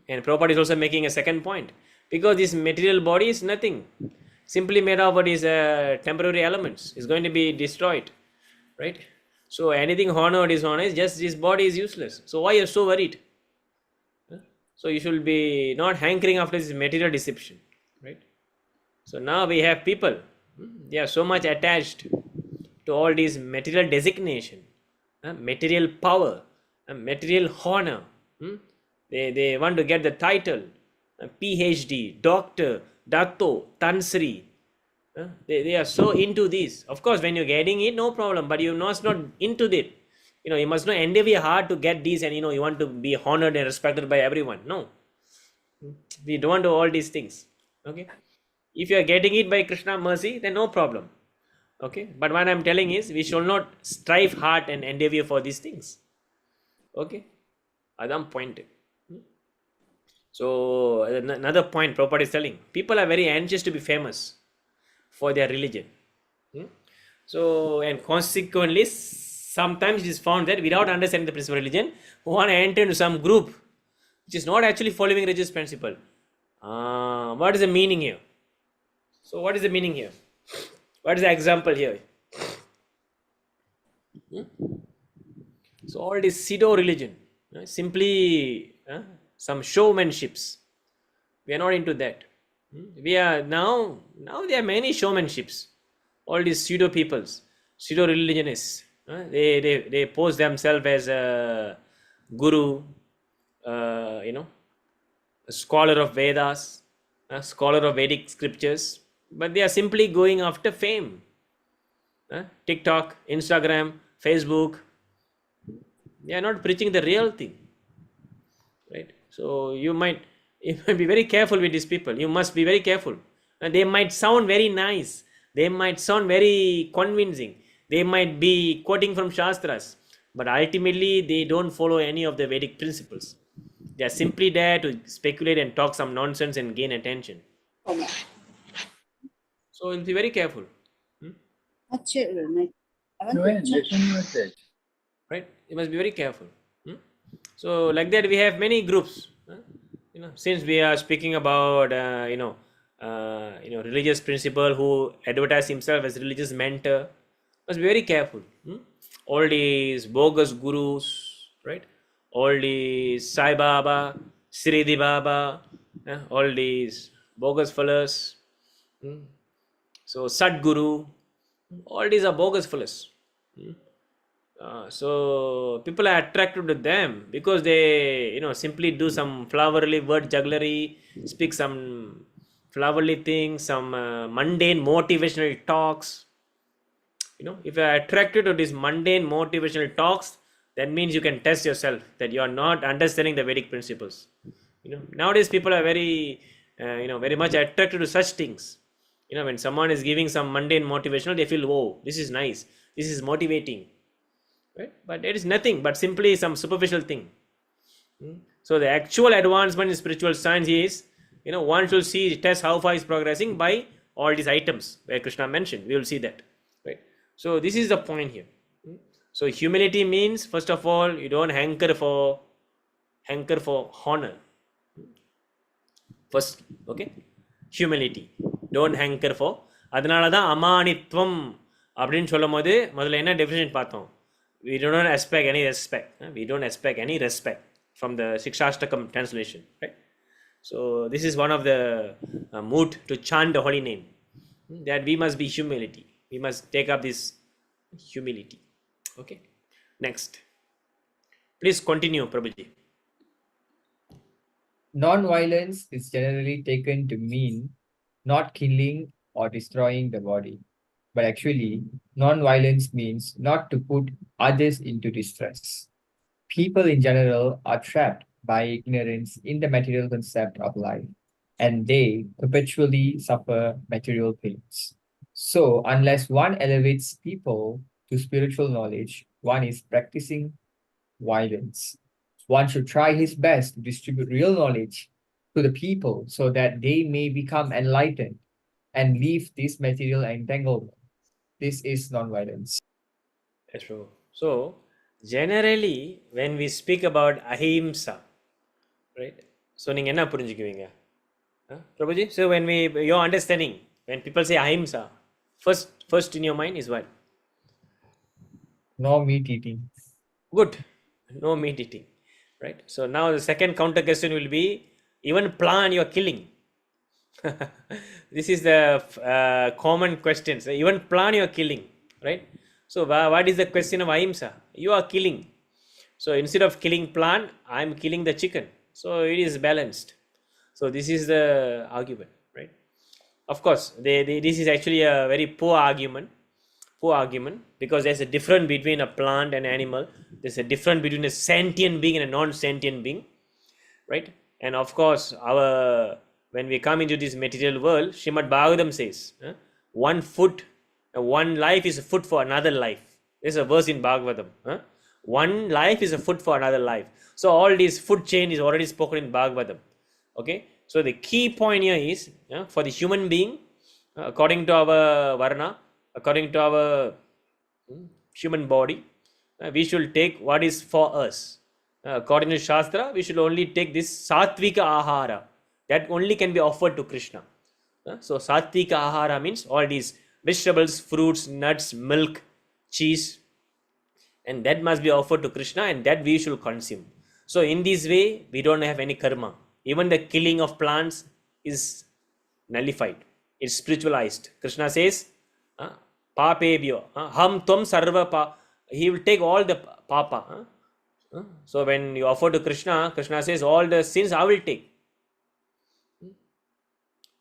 And Prabhupada is also making a second point. Because this material body is nothing. Simply made of what is temporary elements. It's going to be destroyed. Right? So anything honor or dishonor is just this body is useless. So why are you so worried? So you should be not hankering after this material deception. Right? So now we have people, they are so much attached to all these material designation, material power, material honor. They want to get the title, PhD, doctor, Dato, Tansri. They are so into this. Of course, when you're getting it, no problem, but you must not into it. You must not endeavor your heart to get these, and you want to be honored and respected by everyone. No, we don't do all these things. Okay, if you are getting it by Krishna mercy, then no problem. Okay, but what I'm telling is we should not strive hard and endeavor for these things. Okay, Adam point. So another point Prabhupada is telling, people are very anxious to be famous for their religion. So, and consequently, sometimes it is found that without understanding the principle of religion, who want to enter into some group which is not actually following religious principle. What is the meaning here? So, what is the meaning here? What is the example here? So, all this pseudo religion, simply some showmanships. We are not into that. We are now there are many showmanships. All these pseudo peoples, pseudo religionists, they pose themselves as a guru, a scholar of Vedas, a scholar of Vedic scriptures, but they are simply going after fame. TikTok, Instagram, Facebook, they are not preaching the real thing, right? So you might be very careful with these people. You must be very careful. They might sound very nice. They might sound very convincing. They might be quoting from Shastras, but ultimately they don't follow any of the Vedic principles. They are simply there to speculate and talk some nonsense and gain attention. So you'll be very careful. Right? You must be very careful. So like that we have many groups. Since we are speaking about religious principle who advertise himself as religious mentor, must be very careful. All these bogus gurus, right? All these Sai Baba, Sridi Baba, all these bogus fellas. So Sadguru, all these are bogus fellas. So people are attracted to them because they simply do some flowery word jugglery, speak some flowery things, some mundane motivational talks. If you are attracted to these mundane motivational talks, that means you can test yourself that you are not understanding the Vedic principles. Nowadays people are very very much attracted to such things. When someone is giving some mundane motivational, they feel, oh, this is nice, this is motivating. Right? But it is nothing but simply some superficial thing. So the actual advancement in spiritual science is, one should test how far is progressing by all these items where Krishna mentioned. We will see that. Right? So this is the point here. So humility means, first of all, you don't hanker for honor. First, okay, humility. Don't hanker for. அதனால தான் அமானித்வம் அப்படின்னு சொல்லும் போது முதல்ல என்ன definition பார்த்தோம்? We do not expect any respect. We don't expect any respect from the Shikshashtakam translation, right? So this is one of the mood to chant the holy name, that we must be humility. We must take up this humility. Okay. Next. Please continue, Prabhuji. Non-violence is generally taken to mean not killing or destroying the body. But actually, non-violence means not to put others into distress. People in general are trapped by ignorance in the material concept of life, and they perpetually suffer material pains. So, unless one elevates people to spiritual knowledge, one is practicing violence. One should try his best to distribute real knowledge to the people so that they may become enlightened and leave this material entanglement. This is non-violence. Yes, Prabhu. So generally when we speak about ahimsa, right? So நீங்க என்ன புரிஞ்சுக்குவீங்க? Prabhuji, so when your understanding, when people say ahimsa, first in your mind is what? No meat eating. Good. No meat eating. Right? So now the second counter question will be, even plant you are killing. This is the common questions. Even plan you are killing, right? So what is the question of ahimsa? You are killing. So instead of killing plant, I am killing the chicken. So it is balanced. So this is the argument, right? Of course, this is actually a very poor argument, because there's a difference between a plant and animal. There's a difference between a sentient being and a non-sentient being, right? And of course, when we come into this material world, Srimad Bhagavatam says, one food, one life is a food for another life. There's a verse in Bhagavatam. One life is a food for another life. So all this food chain is already spoken in Bhagavatam. Okay, so the key point here is, for the human being, according to our varna, according to our human body, we should take what is for us. According to Shastra, we should only take this Satvika Ahara. That only can be offered to Krishna. So Satvika Ahara means all these vegetables, fruits, nuts, milk, cheese, and that must be offered to Krishna, and that we should consume. So in this way, we don't have any karma. Even the killing of plants is nullified. It's spiritualized. Krishna says, Papebhyo, Ham Tvam Sarva Pa. He will take all the papa. So when you offer to Krishna, Krishna says, all the sins I will take.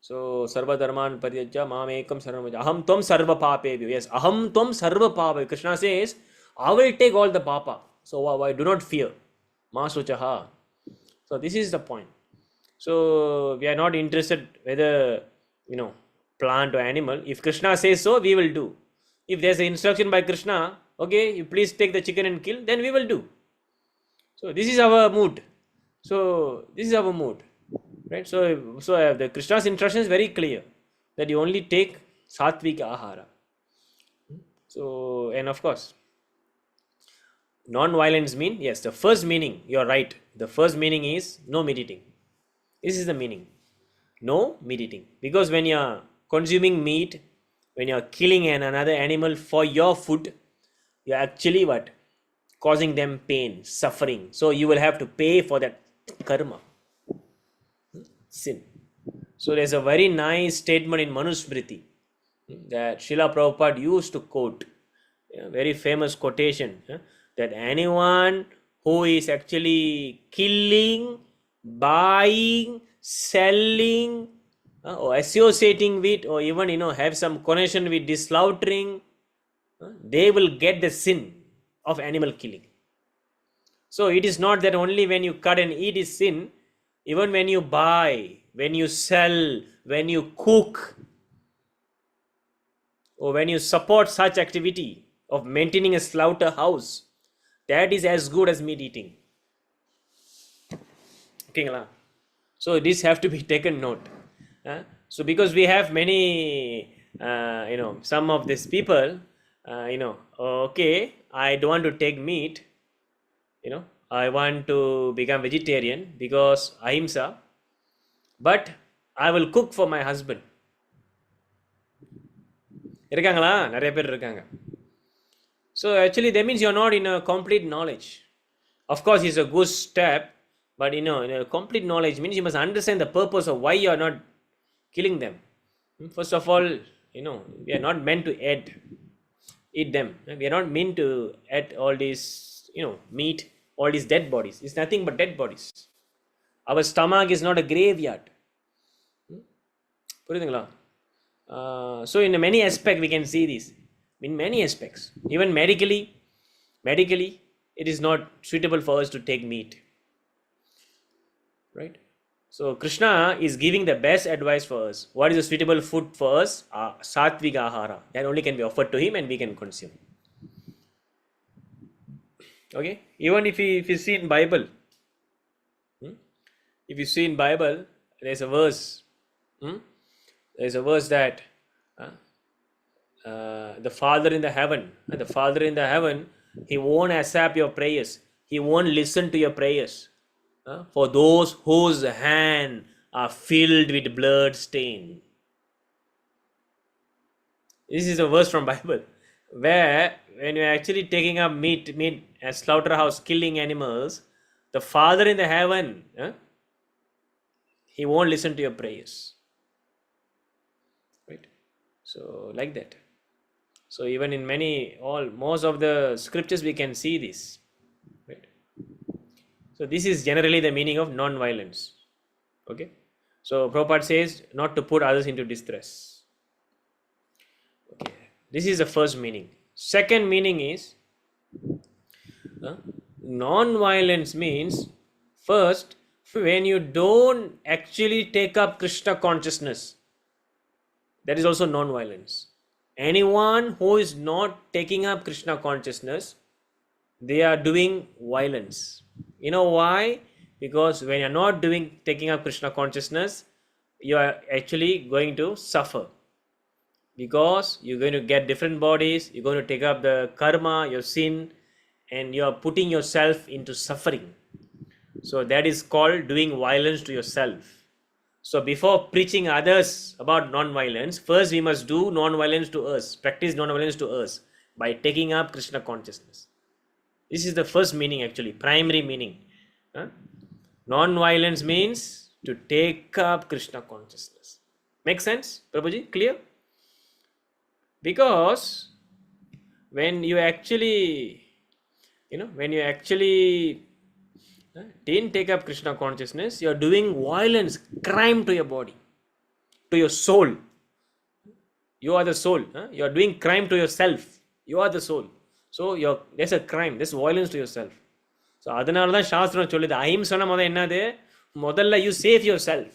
So Sarva Dharman Paryajya Mam Ekam Sarvam Aham Tvam Sarva Papebhyo. Yes, Aham Tvam Sarva Papebhyo. Krishna says, I will take all the papa. So why do not fear? Ma Suchaha. So this is the point. So we are not interested whether, plant or animal. If Krishna says so, we will do. If there's an instruction by Krishna, okay, you please take the chicken and kill, then we will do. So this is our mood. Right? So the Krishna's instruction is very clear, that you only take Satvika Ahara. So, and of course, non-violence mean, yes, the first meaning, you're right. The first meaning is no meat eating. This is the meaning. No meat eating. Because when you're consuming meat, when you're killing another animal for your food, you're actually what? Causing them pain, suffering. So you will have to pay for that karma. Sin. So there's a very nice statement in Manusmriti that Srila Prabhupada used to quote. Very famous quotation, that anyone who is actually killing, buying, selling, or associating with, or even have some connection with this slaughtering, they will get the sin of animal killing. So it is not that only when you cut and eat is sin. Even when you buy, when you sell, when you cook, or when you support such activity of maintaining a slaughterhouse, that is as good as meat eating. Okay, so this have to be taken note. So because we have many, some of these people, okay, I don't want to take meat, I want to become vegetarian because ahimsa, but I will cook for my husband. இருக்காங்களா? நிறைய பேர் இருக்காங்க. So actually that means you're not in a complete knowledge. Of course it's a good step, but in a complete knowledge means you must understand the purpose of why you are not killing them. First of all, we are not meant to eat them. We are not meant to eat all these, meat, all these dead bodies. It's nothing but dead bodies. Our stomach is not a graveyard. புரியுதுங்களா? So in many aspects we can see this. In many aspects, even medically, it is not suitable for us to take meat. Right? So Krishna is giving the best advice for us. What is a suitable food for us? Satvika Ahara. That only can be offered to him and we can consume. Okay? Even if you see in Bible, there's a verse. There's a verse that the Father in the heaven, he won't accept your prayers. He won't listen to your prayers. For those whose hands are filled with blood stain. This is a verse from Bible, where when you're actually taking up meat at slaughterhouse, killing animals, the Father in the heaven, he won't listen to your prayers. So like that. So even in most of the scriptures we can see this. Right? So this is generally the meaning of non-violence. Okay. So Prabhupada says not to put others into distress. Okay. This is the first meaning. Second meaning is non-violence means first when you don't actually take up Krishna consciousness, that is also non-violence. Anyone who is not taking up Krishna consciousness, they are doing violence. You know why? Because when you're not taking up Krishna consciousness, you are actually going to suffer. Because you're going to get different bodies, you're going to take up the karma, your sin, and you are putting yourself into suffering. So that is called doing violence to yourself. So before preaching others about non-violence, first we must do non-violence to us, practice non-violence to us by taking up Krishna consciousness. This is the first meaning actually, primary meaning. Non-violence means to take up Krishna consciousness. Make sense, Prabhuji? Clear? Because when you actually didn't take up Krishna consciousness, you are doing violence, crime to your body, to your soul. You are the soul. You are doing crime to yourself. You are the soul. So there's a crime, there's violence to yourself. So அதனால தான் சாஸ்திரம் சொல்லுது அஹிம்சன முதல் என்னது முதல்ல you save yourself.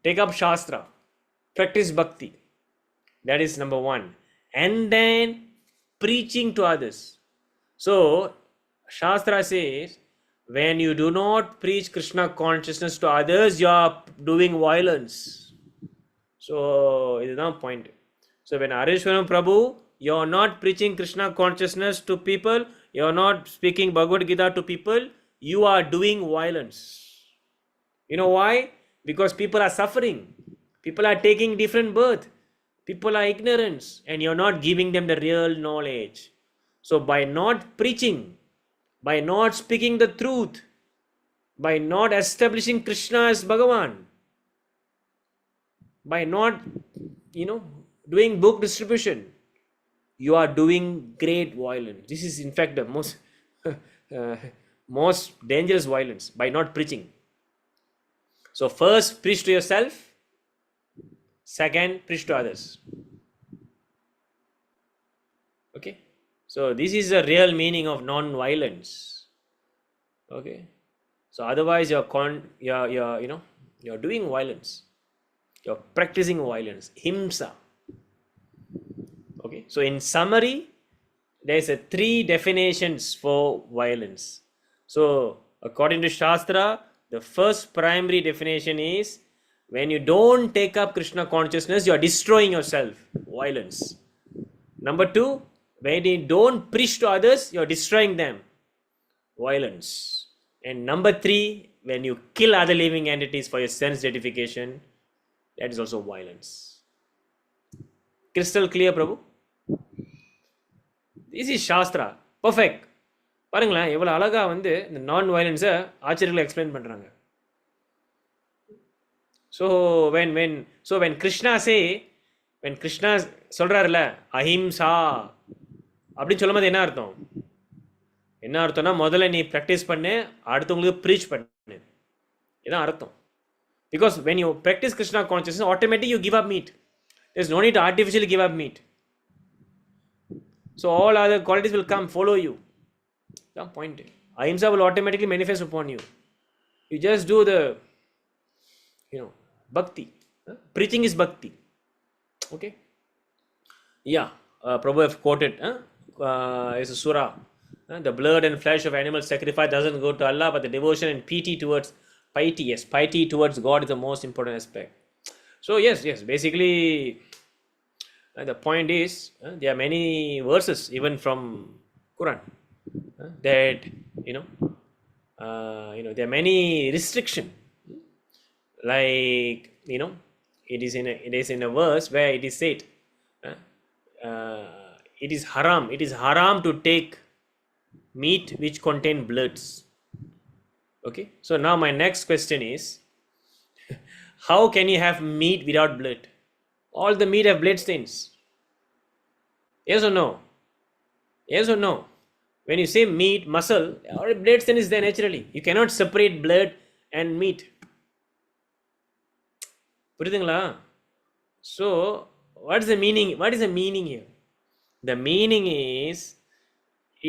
Take up Shastra, practice bhakti. That is number one. And then preaching to others. So Shastra says, when you do not preach Krishna consciousness to others, you are doing violence. So, this is the point. So, when Arishwaram Prabhu, you are not preaching Krishna consciousness to people, you are not speaking Bhagavad Gita to people, you are doing violence. You know why? Because people are suffering. People are taking different birth. People are ignorant, and you are not giving them the real knowledge. So, by not preaching, by not speaking the truth, by not establishing Krishna as Bhagavan, by not, doing book distribution, you are doing great violence. This is in fact the most dangerous violence, by not preaching. So first, preach to yourself. Second, preach to others. Okay. So this is the real meaning of non-violence. Okay. So otherwise you're doing violence. You're practicing violence. Himsa. Okay. So in summary, there's a 3 definitions for violence. So according to Shastra, the first primary definition is when you don't take up Krishna consciousness, you are destroying yourself. Violence. Number 2, when you don't preach to others, you are destroying them. Violence. And number 3, when you kill other living entities for your sense gratification, that is also violence. Crystal clear, Prabhu? This is Shastra. Perfect. பாருங்களேன் எவ்வளோ அழகாக வந்து இந்த நான் வயலன்ஸை ஆச்சரியங்களை explain பண்ணுறாங்க. So when Krishna சொல்கிறாருல அஹிம்சா அப்படின்னு சொல்லும் போது என்ன அர்த்தம்னா முதல்ல நீ ப்ராக்டிஸ் பண்ணு, அடுத்தவங்களுக்கு ப்ரீச் பண்ணு, இதுதான் அர்த்தம். Because when you practice Krishna consciousness, automatically you give up meat. There's no need to artificially give up meat. So all other qualities will follow you. Some point. Ahimsa will automatically manifest upon you. You just do the, bhakti. Preaching is bhakti. Okay. Yeah. Prabhu have quoted. It's a surah. The blood and flesh of animal sacrifice doesn't go to Allah, but the devotion and piety towards God is the most important aspect. So yes, basically the point is there are many verses even from Quran that there are many restrictions, like it is in a verse where it is said it is haram to take meat which contain bloods. Okay, so now my next question is, how can you have meat without blood? all the meat have blood stains. Yes or no? Yes or no? When you say meat, muscle, or blood stain is there naturally. You cannot separate blood and meat. புரியுதுங்களா? So, what is the meaning? What is the meaning here? The meaning is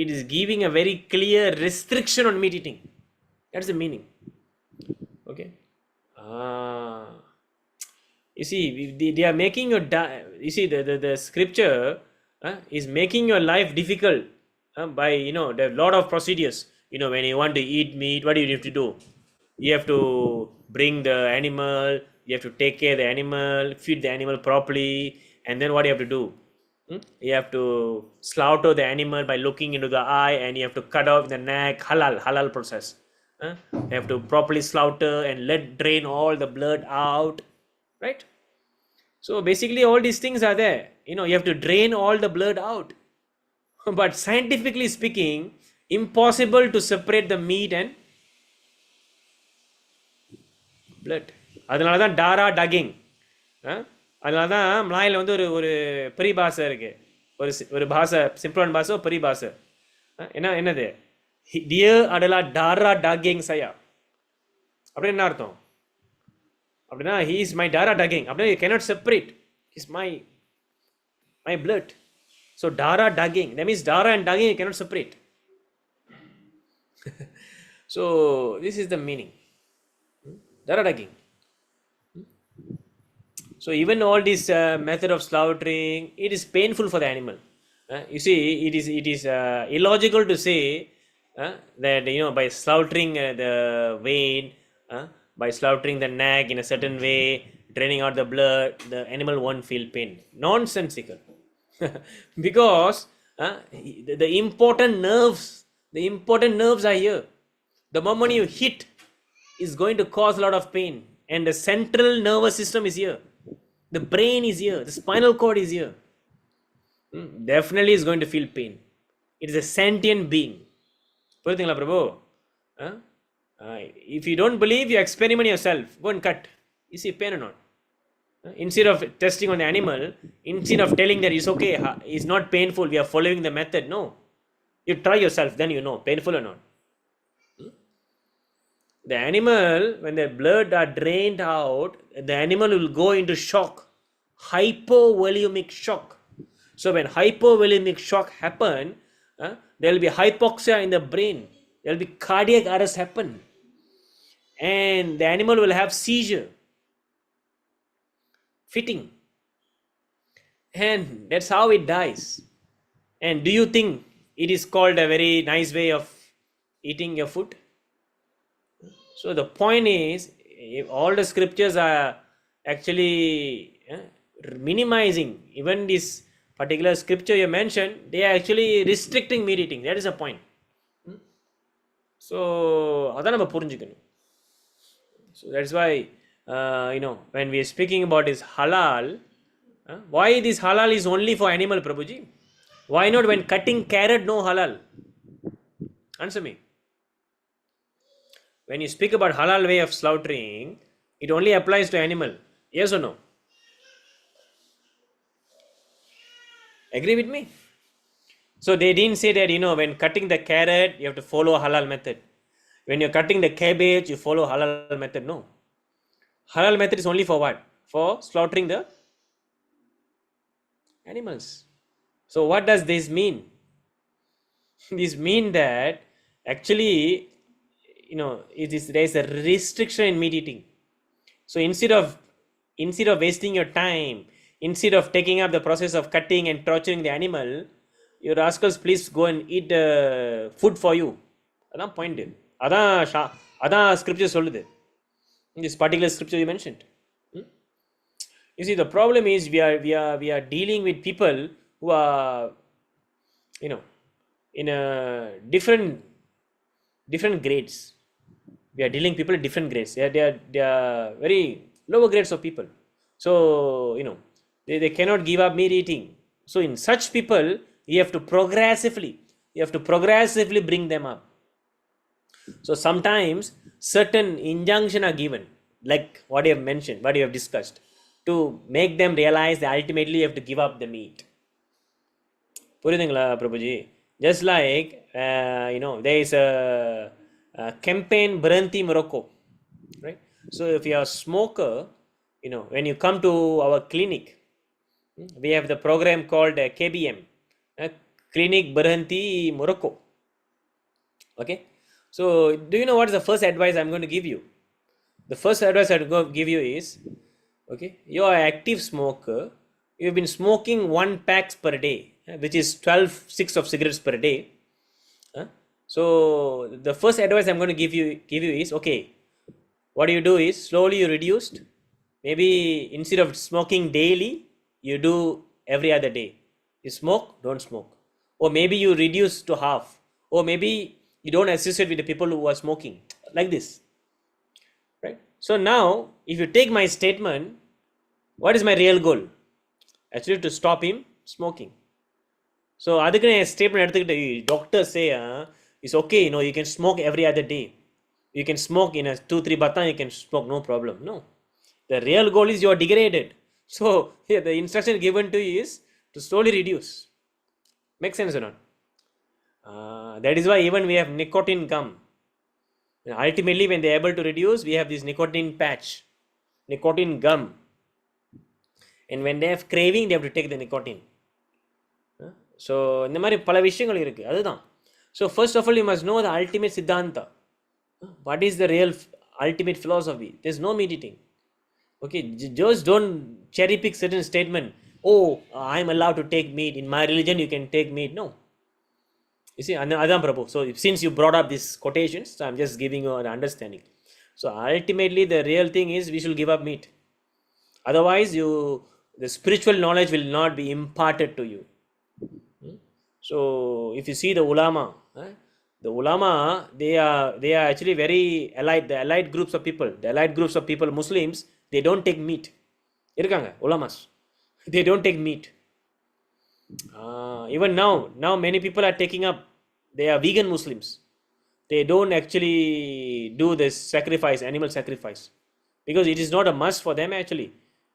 it is giving a very clear restriction on meat eating. That's the meaning. Okay. You see, they are making your you see the scripture is making your life difficult by there are a lot of procedures. When you want to eat meat, what do you have to do? You have to bring the animal, you have to take care of the animal, feed the animal properly, and then what do you have to do? You have to slaughter the animal by looking into the eye, and you have to cut off the neck. Halal process. You have to properly slaughter and let drain all the blood out, right? So basically all these things are there. You have to drain all the blood out. But scientifically speaking, impossible to separate the meat and blood. அதனால தான் டாரா tucking. அதனால தான் மலாயில் வந்து ஒரு பரிபாஷை இருக்கு. ஒரு பாஷை, சிம்பிளான பாஷை, பரிபாஷை. என்னது? Dia adalah darah daging saya. அப்படி என்ன அர்த்தம்? அப்படின்னா he is my darah daging. அப்படின்னா you cannot separate. He is my blood. So darah daging. That means darah and daging you cannot separate. So this is the meaning. Darah daging. So even all this method of slaughtering, it is painful for the animal. You see, it is illogical to say that by slaughtering the vein, by slaughtering the neck in a certain way, draining out the blood, the animal won't feel pain. Nonsensical. Because the important nerves are here. The moment you hit is going to cause a lot of pain, and the central nervous system is here. The brain is here. The spinal cord is here. Definitely is going to feel pain. It is a sentient being. புரியுதுங்களா பிரபு? If you don't believe, you experiment yourself. Go and cut. You see pain or not? Instead of testing on the animal, instead of telling that it's okay, it's not painful, we are following the method. No. You try yourself, then you know, painful or not. The animal, when the blood are drained out, the animal will go into shock. Hypovolemic shock. So when hypovolemic shock happen, there will be hypoxia in the brain. There will be cardiac arrest happen. And the animal will have seizure. Fitting. And that's how it dies. And do you think it is called a very nice way of eating your food? So the point is, if all the scriptures are actually minimizing, even this particular scripture you mentioned, they are actually restricting meat eating. That is the point. So அதான் நம்ம புரிஞ்சுக்கணும். So that's why when we are speaking about this halal, why this halal is only for animal, Prabhuji? Why not when cutting carrot no halal? Answer me. When you speak about halal way of slaughtering, it only applies to animal. Yes or no? Agree with me? So they didn't say that, when cutting the carrot, you have to follow a halal method. When you're cutting the cabbage, you follow halal method. No. Halal method is only for what? For slaughtering the animals. So what does this mean? This mean that actually, there is a restriction in meat eating. So instead of wasting your time, instead of taking up the process of cutting and torturing the animal, you rascals, please go and eat food for you. அதான் point. அதான் scripture சொல்லுது. This particular scripture you mentioned. You see, the problem is we are dealing with people who are in a different grades. We are dealing people in different grades. They are very lower grades of people. So they cannot give up meat eating. So in such people, you have to progressively bring them up. So sometimes certain injunction are given, like what you have mentioned, what you have discussed, to make them realize that ultimately you have to give up the meat. புரியுதுங்களா Prabhuji? Just like there is a campaign Bharanti Morocco, right? So if you are a smoker, when you come to our clinic, we have the program called KBM, Clinic Bharanti Morocco. Okay, so do you know what is the first advice I'm going to give you? The first advice I'm going to give you is, okay, you are an active smoker, you've been smoking 1 packs per day, which is 12 6 of cigarettes per day. So the first advice I'm going to give you is, okay, what you do is slowly you reduced. Maybe instead of smoking daily, you do every other day. You smoke, don't smoke. Or maybe you reduce to half. Or maybe you don't associate with the people who are smoking. Like this. Right? So now, if you take my statement, what is my real goal? Actually, to stop him smoking. So அதுக்கு நான் statement எடுத்துக்கிட்டு doctor say it's okay you can smoke every other day. You can smoke in a 2-3 batang, you can smoke, no problem. No. The real goal is you are degraded. So here the instruction given to you is to slowly reduce. Make sense or not? That is why even we have nicotine gum. Ultimately, when they are able to reduce, we have this nicotine patch, nicotine gum. And when they have craving, they have to take the nicotine. So இந்த மாதிரி பல விஷயங்கள் இருக்கு. அதுதான். So first of all, you must know the ultimate siddhanta. What is the real ultimate philosophy? There's no meat eating. Okay, just don't cherry pick certain statement. Oh, I'm allowed to take meat. In my religion, you can take meat. No. You see, Adam Prabhu. So since you brought up these quotations, so I'm just giving you an understanding. So ultimately, the real thing is we should give up meat. Otherwise, the spiritual knowledge will not be imparted to you. So if you see the ulama, they are actually very allied. The allied groups of people, Muslims, they don't take meat. Irukanga ulamas, they don't take meat. Even now many people are taking up. They are vegan Muslims. They don't actually do this sacrifice, animal sacrifice, because it is not a must for them. Actually,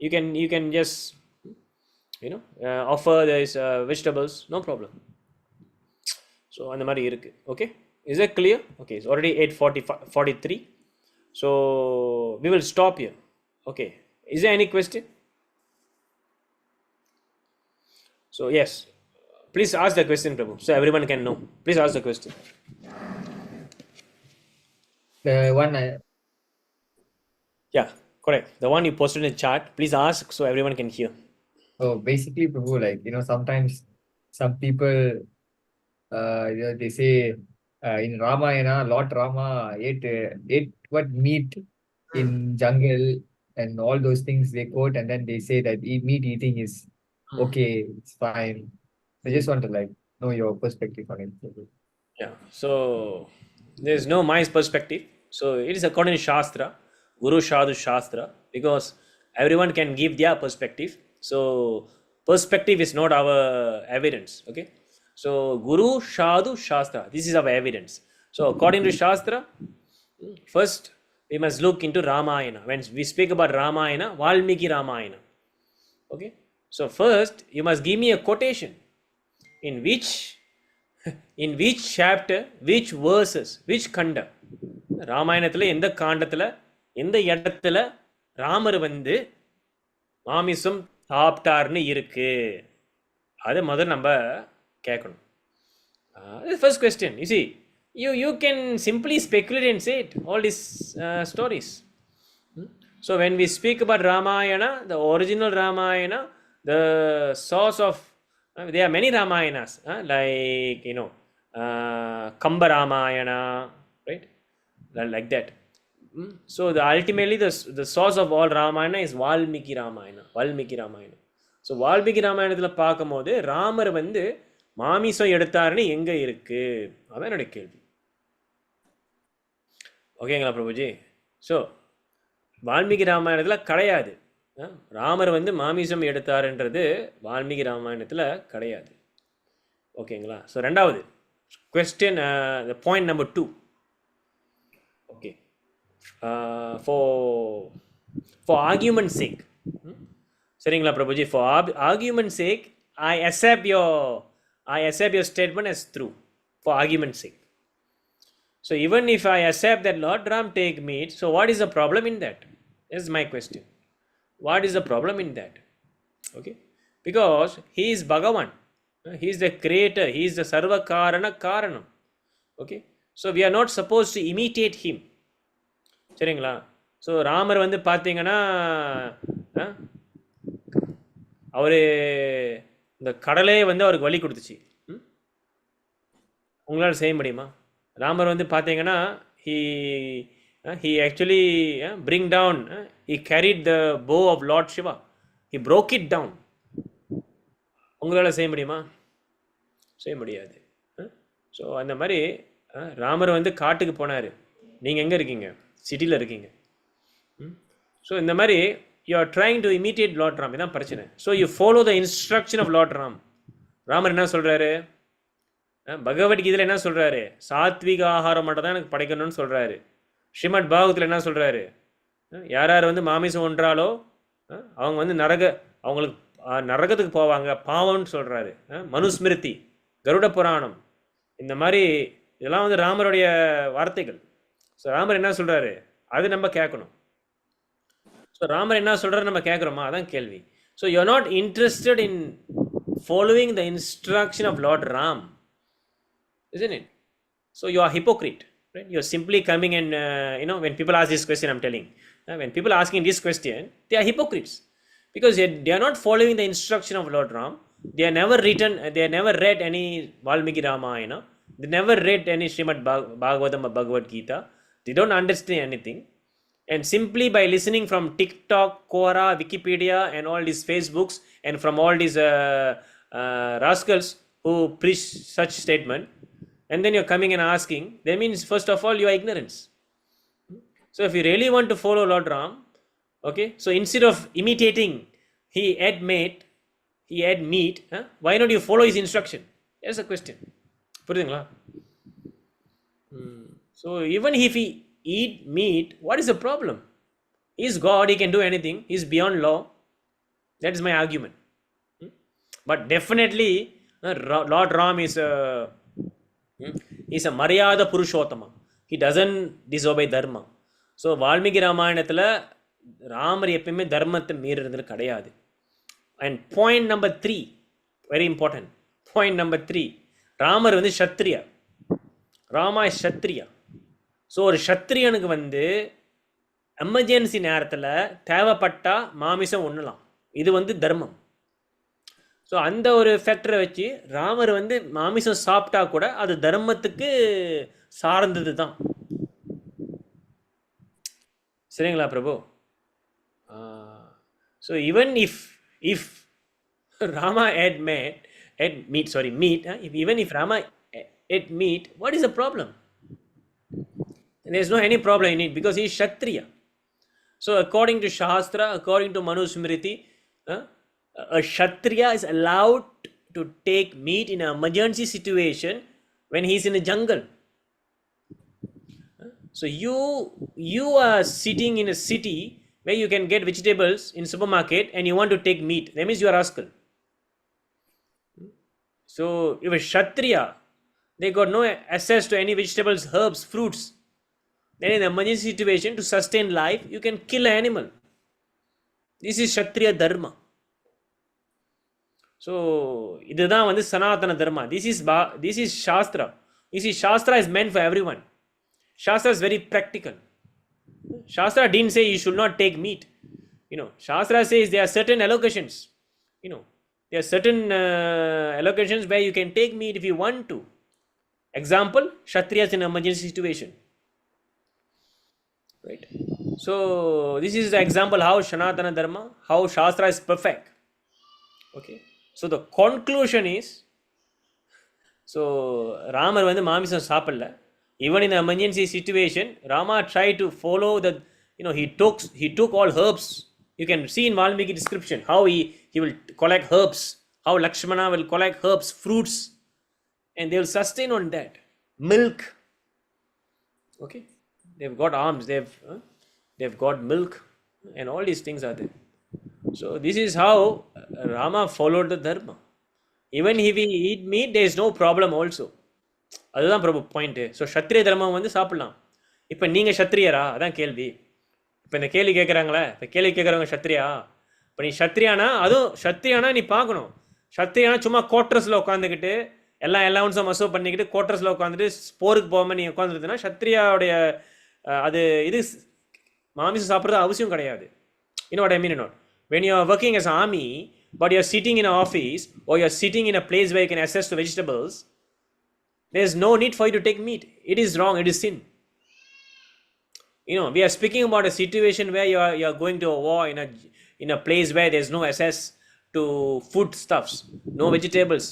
you can just offer these vegetables, no problem. So அந்த மாதிரி இருக்கு. Okay, is that clear? Okay, it's already 8:43. So we will stop here. Okay, is there any question? So yes, please ask the question, Prabhu, so everyone can know. Please ask the question. The one Yeah, correct. The one you posted in the chat, please ask so everyone can hear. basically, Prabhu, like, sometimes some people, they say in Ramayana, Lord Rama ate what meat in jungle and all those things they quote, and then they say that meat eating is okay, it's fine. I just want to know your perspective on it, Prabhu. Yeah, so there's no my perspective. So it is according to Shastra, Guru Shadu Shastra, because everyone can give their perspective. So perspective is not our evidence. Okay, so Guru Shadu Shastra, this is our evidence. So according to Shastra, first we must look into Ramayana. When we speak about Ramayana, Valmiki Ramayana. Okay, so first you must give me a quotation in which chapter, which verses, which kanda, ராமாயணத்தில் எந்த காண்டத்தில் எந்த இடத்துல ராமர் வந்து மாமிசம் சாப்பிட்டார்னு இருக்கு, அதை முதல்ல நம்ம கேட்கணும். First question. You see, you can simply speculate and say it, all these stories. So when we speak about Ramayana, the original Ramayana, the source of there are many Ramayanas, like Kamba Ramayana, right? Like that. So ultimately the source of all Ramayana is Valmiki Ramayana. So Valmiki Ramayanathila பார்க்கும்போது ராமர் வந்து மாமிசம் எடுத்தாருன்னு எங்க இருக்கு, அதான் என்னோட கேள்வி. ஓகேங்களா Prabhuji? So Valmiki ராமாயணத்தில் கிடையாது, ராமர் வந்து மாமிசம் எடுத்தாருன்றது வால்மீகி ராமாயணத்தில் கிடையாது. ஓகேங்களா? ஸோ ரெண்டாவது question, the point number 2. Okay, for argument's sake, Seringla Prabhuji, for argument's sake, I accept your statement as true, for argument's sake. So even if I accept that Lord Ram take meat, so what is the problem in that? Is my question. What is the problem in that? Okay, because he is Bhagavan, he is the creator, he is the Sarva Karana Karanam. Okay, so we are not supposed to imitate him. சரிங்களா? So Ramar வந்து பார்த்தீங்கன்னா அவர் இந்த கடலே வந்து அவருக்கு வழி கொடுத்துச்சு. உங்களால் செய்ய முடியுமா? ராமர் வந்து பார்த்தீங்கன்னா he actually bring down, he carried the bow of Lord Shiva, he broke it down. உங்களால் செய்ய முடியுமா? செய்ய முடியாது. ஸோ அந்த மாதிரி ராமர் வந்து காட்டுக்கு போனார். நீங்கள் எங்கே இருக்கீங்க? சிட்டியில் இருக்கீங்க. ஸோ இந்த மாதிரி you are trying to imitate Lord Ram, இதான் பிரச்சனை. So you follow the instruction of Lord Ram. Ramar என்ன சொல்கிறாரு? பகவத்கீதையில் என்ன சொல்கிறாரு? சாத்விக ஆகாரம் மட்டும் தான் எனக்கு படைக்கணும்னு சொல்கிறாரு. ஸ்ரீமத் பாகவத்தில் என்ன சொல்கிறாரு? யார் யார் வந்து மாமிசம் ஒன்றாலோ அவங்க வந்து அவங்களுக்கு நரகத்துக்கு போவாங்க, பாவம்னு சொல்கிறாரு. மனுஸ்மிருதி, கருட புராணம், இந்த மாதிரி இதெல்லாம் வந்து ராமருடைய வார்த்தைகள். ஸோ ராமர் என்ன சொல்கிறாரு அது நம்ம கேட்கணும். ஸோ ராமர் என்ன சொல்கிறாரு நம்ம கேட்குறோமா? அதான் கேள்வி. So you are not interested in following the instruction of Lord Ram, isn't it? So you are hypocrite, right? You are simply coming and when people ask this question, I'm telling, when people asking this question, they are hypocrites because they are not following the instruction of Lord Ram. They are never read any Valmiki Ramayana, they never read any Srimad Bhagavatam or Bhagavad Gita. They don't understand anything, and simply by listening from TikTok, Quora, Wikipedia and all these Facebooks and from all these rascals who preach such statement, and then you're coming and asking, that means first of all you are ignorance. So if you really want to follow Lord Ram, okay, so instead of imitating he ate meat, why not you follow his instruction? That's a question. புரியுதுங்களா? So even if he eat meat, what is the problem? He is God, he can do anything, he is beyond law. That is my argument. But definitely Lord Ram is a Maryada Purushottama. He doesn't disobey dharma. So Valmiki Ramayanathila Ramar எப்பயுமே தர்மத்தை மீறுறது கிடையாது. And point number 3, very important. Point number 3, Ramar வந்து Kshatriya. Rama is Kshatriya. So ஒரு க்ஷத்ரியனுக்கு வந்து emergency நேரத்தில் தேவைப்பட்டா மாமிசம் உண்ணலாம். இது வந்து தர்மம். ஸோ அந்த ஒரு ஃபேக்டரை வச்சு ராமர் வந்து மாமிசம் சாப்பிட்டா கூட அது தர்மத்துக்கு சார்ந்தது தான். சரிங்களா Prabhu? So even if Rama ate meat, even if Rama ate meat, what is the problem? There is no any problem in it because he is Kshatriya. So according to Shastra, according to Manusmriti, a Kshatriya is allowed to take meat in an emergency situation when he is in a jungle. So you are sitting in a city where you can get vegetables in supermarket and you want to take meat. That means you are rascal. So if a Kshatriya, they got no access to any vegetables, herbs, fruits. Then in an emergency situation, to sustain life, you can kill an animal. This is Kshatriya Dharma. So இதுதான் வந்து சனாதன தர்மா. This is Shastra. You see, Shastra is meant for everyone. Shastra is very practical. Shastra didn't say you should not take meat. Shastra says there are certain allocations. There are certain allocations where you can take meat if you want to. Example, Kshatriyas in an emergency situation. Right? So this is the example how Sanatana Dharma, how Shastra is perfect. Okay. So the conclusion is, so Ramar வந்து மாமிசம் சாப்பிடல. Even in the emergency situation, Rama tried to follow he took all herbs. You can see in Valmiki description how he will collect herbs, how Lakshmana will collect herbs, fruits, and they will sustain on that. Milk. Okay. They've got arms, they've got milk, and all these things are there. So this is how Rama followed the dharma. Even if we eat meat, there is no problem also. அதுதான் பிரபு point. So சத்திரிய தர்மம் வந்து சாப்பிட்லாம். இப்போ நீங்கள் சத்திரியரா? அதான் கேள்வி. இப்போ இந்த கேள்வி கேட்குறாங்களே, இப்போ கேள்வி கேட்குறவங்க சத்திரியா? இப்போ நீ சத்திரியானா, அதுவும் சத்திரியானா நீ பார்க்கணும். சத்திரியானா சும்மா குவார்டர்ஸில் உட்காந்துக்கிட்டு எல்லா அலவுன்ஸும் மசூவ் பண்ணிக்கிட்டு குவார்டர்ஸில் உட்காந்துட்டு போருக்கு போகாமல் நீ உட்காந்துருதுன்னா சத்திரியாவுடைய அது இது மாமிசம் சாப்பிட்றது அவசியம் கிடையாது. You know what I mean or not? When you are working as an army, but you are sitting in an office or you are sitting in a place where you can access to vegetables, there is no need for you to take meat. It is wrong. It is sin. You know, we are speaking about a situation where you are going to a war in a place where there is no access to food stuffs, no vegetables,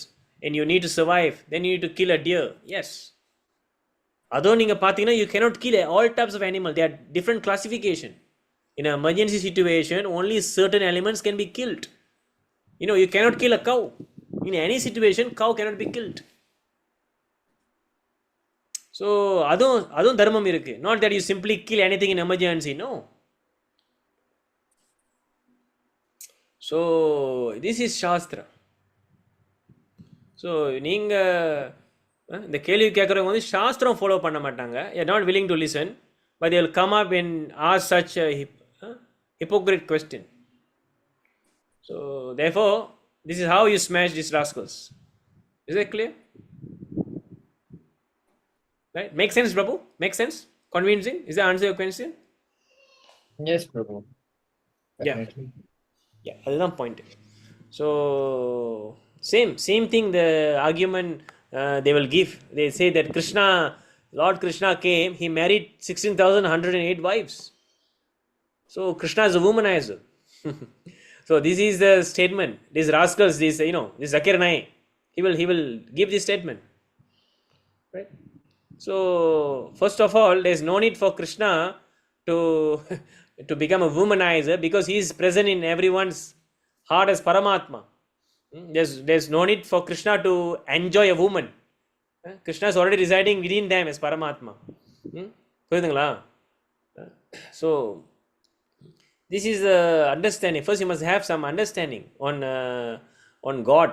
and you need to survive. Then you need to kill a deer. Yes. Although நீங்க பார்த்தீங்கன்னா you cannot kill all types of animal. They are different classification. In an emergency situation, only certain elements can be killed. You know, you cannot kill a cow. In any situation, cow cannot be killed. So, அதுவும் தர்மம் இருக்கு. Not that you simply kill anything in emergency. No. So, this is Shastra. So, நீங்க இந்த கேள்வி கேட்குறவங்க வந்து சாஸ்திரம் follow பண்ண மாட்டாங்க. They are not willing to listen, but they will come up and ask such a hypocrite question. So, therefore, this is how you smash these rascals. Is that clear? Right? Make sense, Prabhu? Make sense? Convincing? Is that answer your question? Yes, Prabhu. Yeah. Definitely. Yeah, அதுதான் point. So same thing the argument they will give. They say that Lord Krishna came, he married 16,108 wives. So Krishna is a womanizer. So this is the statement. These rascals, this Zakir Naik, he will give this statement. Right? So first of all, there is no need for Krishna to to become a womanizer because he is present in everyone's heart as Paramatma. There's no need for Krishna to enjoy a woman. Krishna is already residing within them as Paramatma. புரியுதுங்களா? So this is the understanding. First you must have some understanding on God.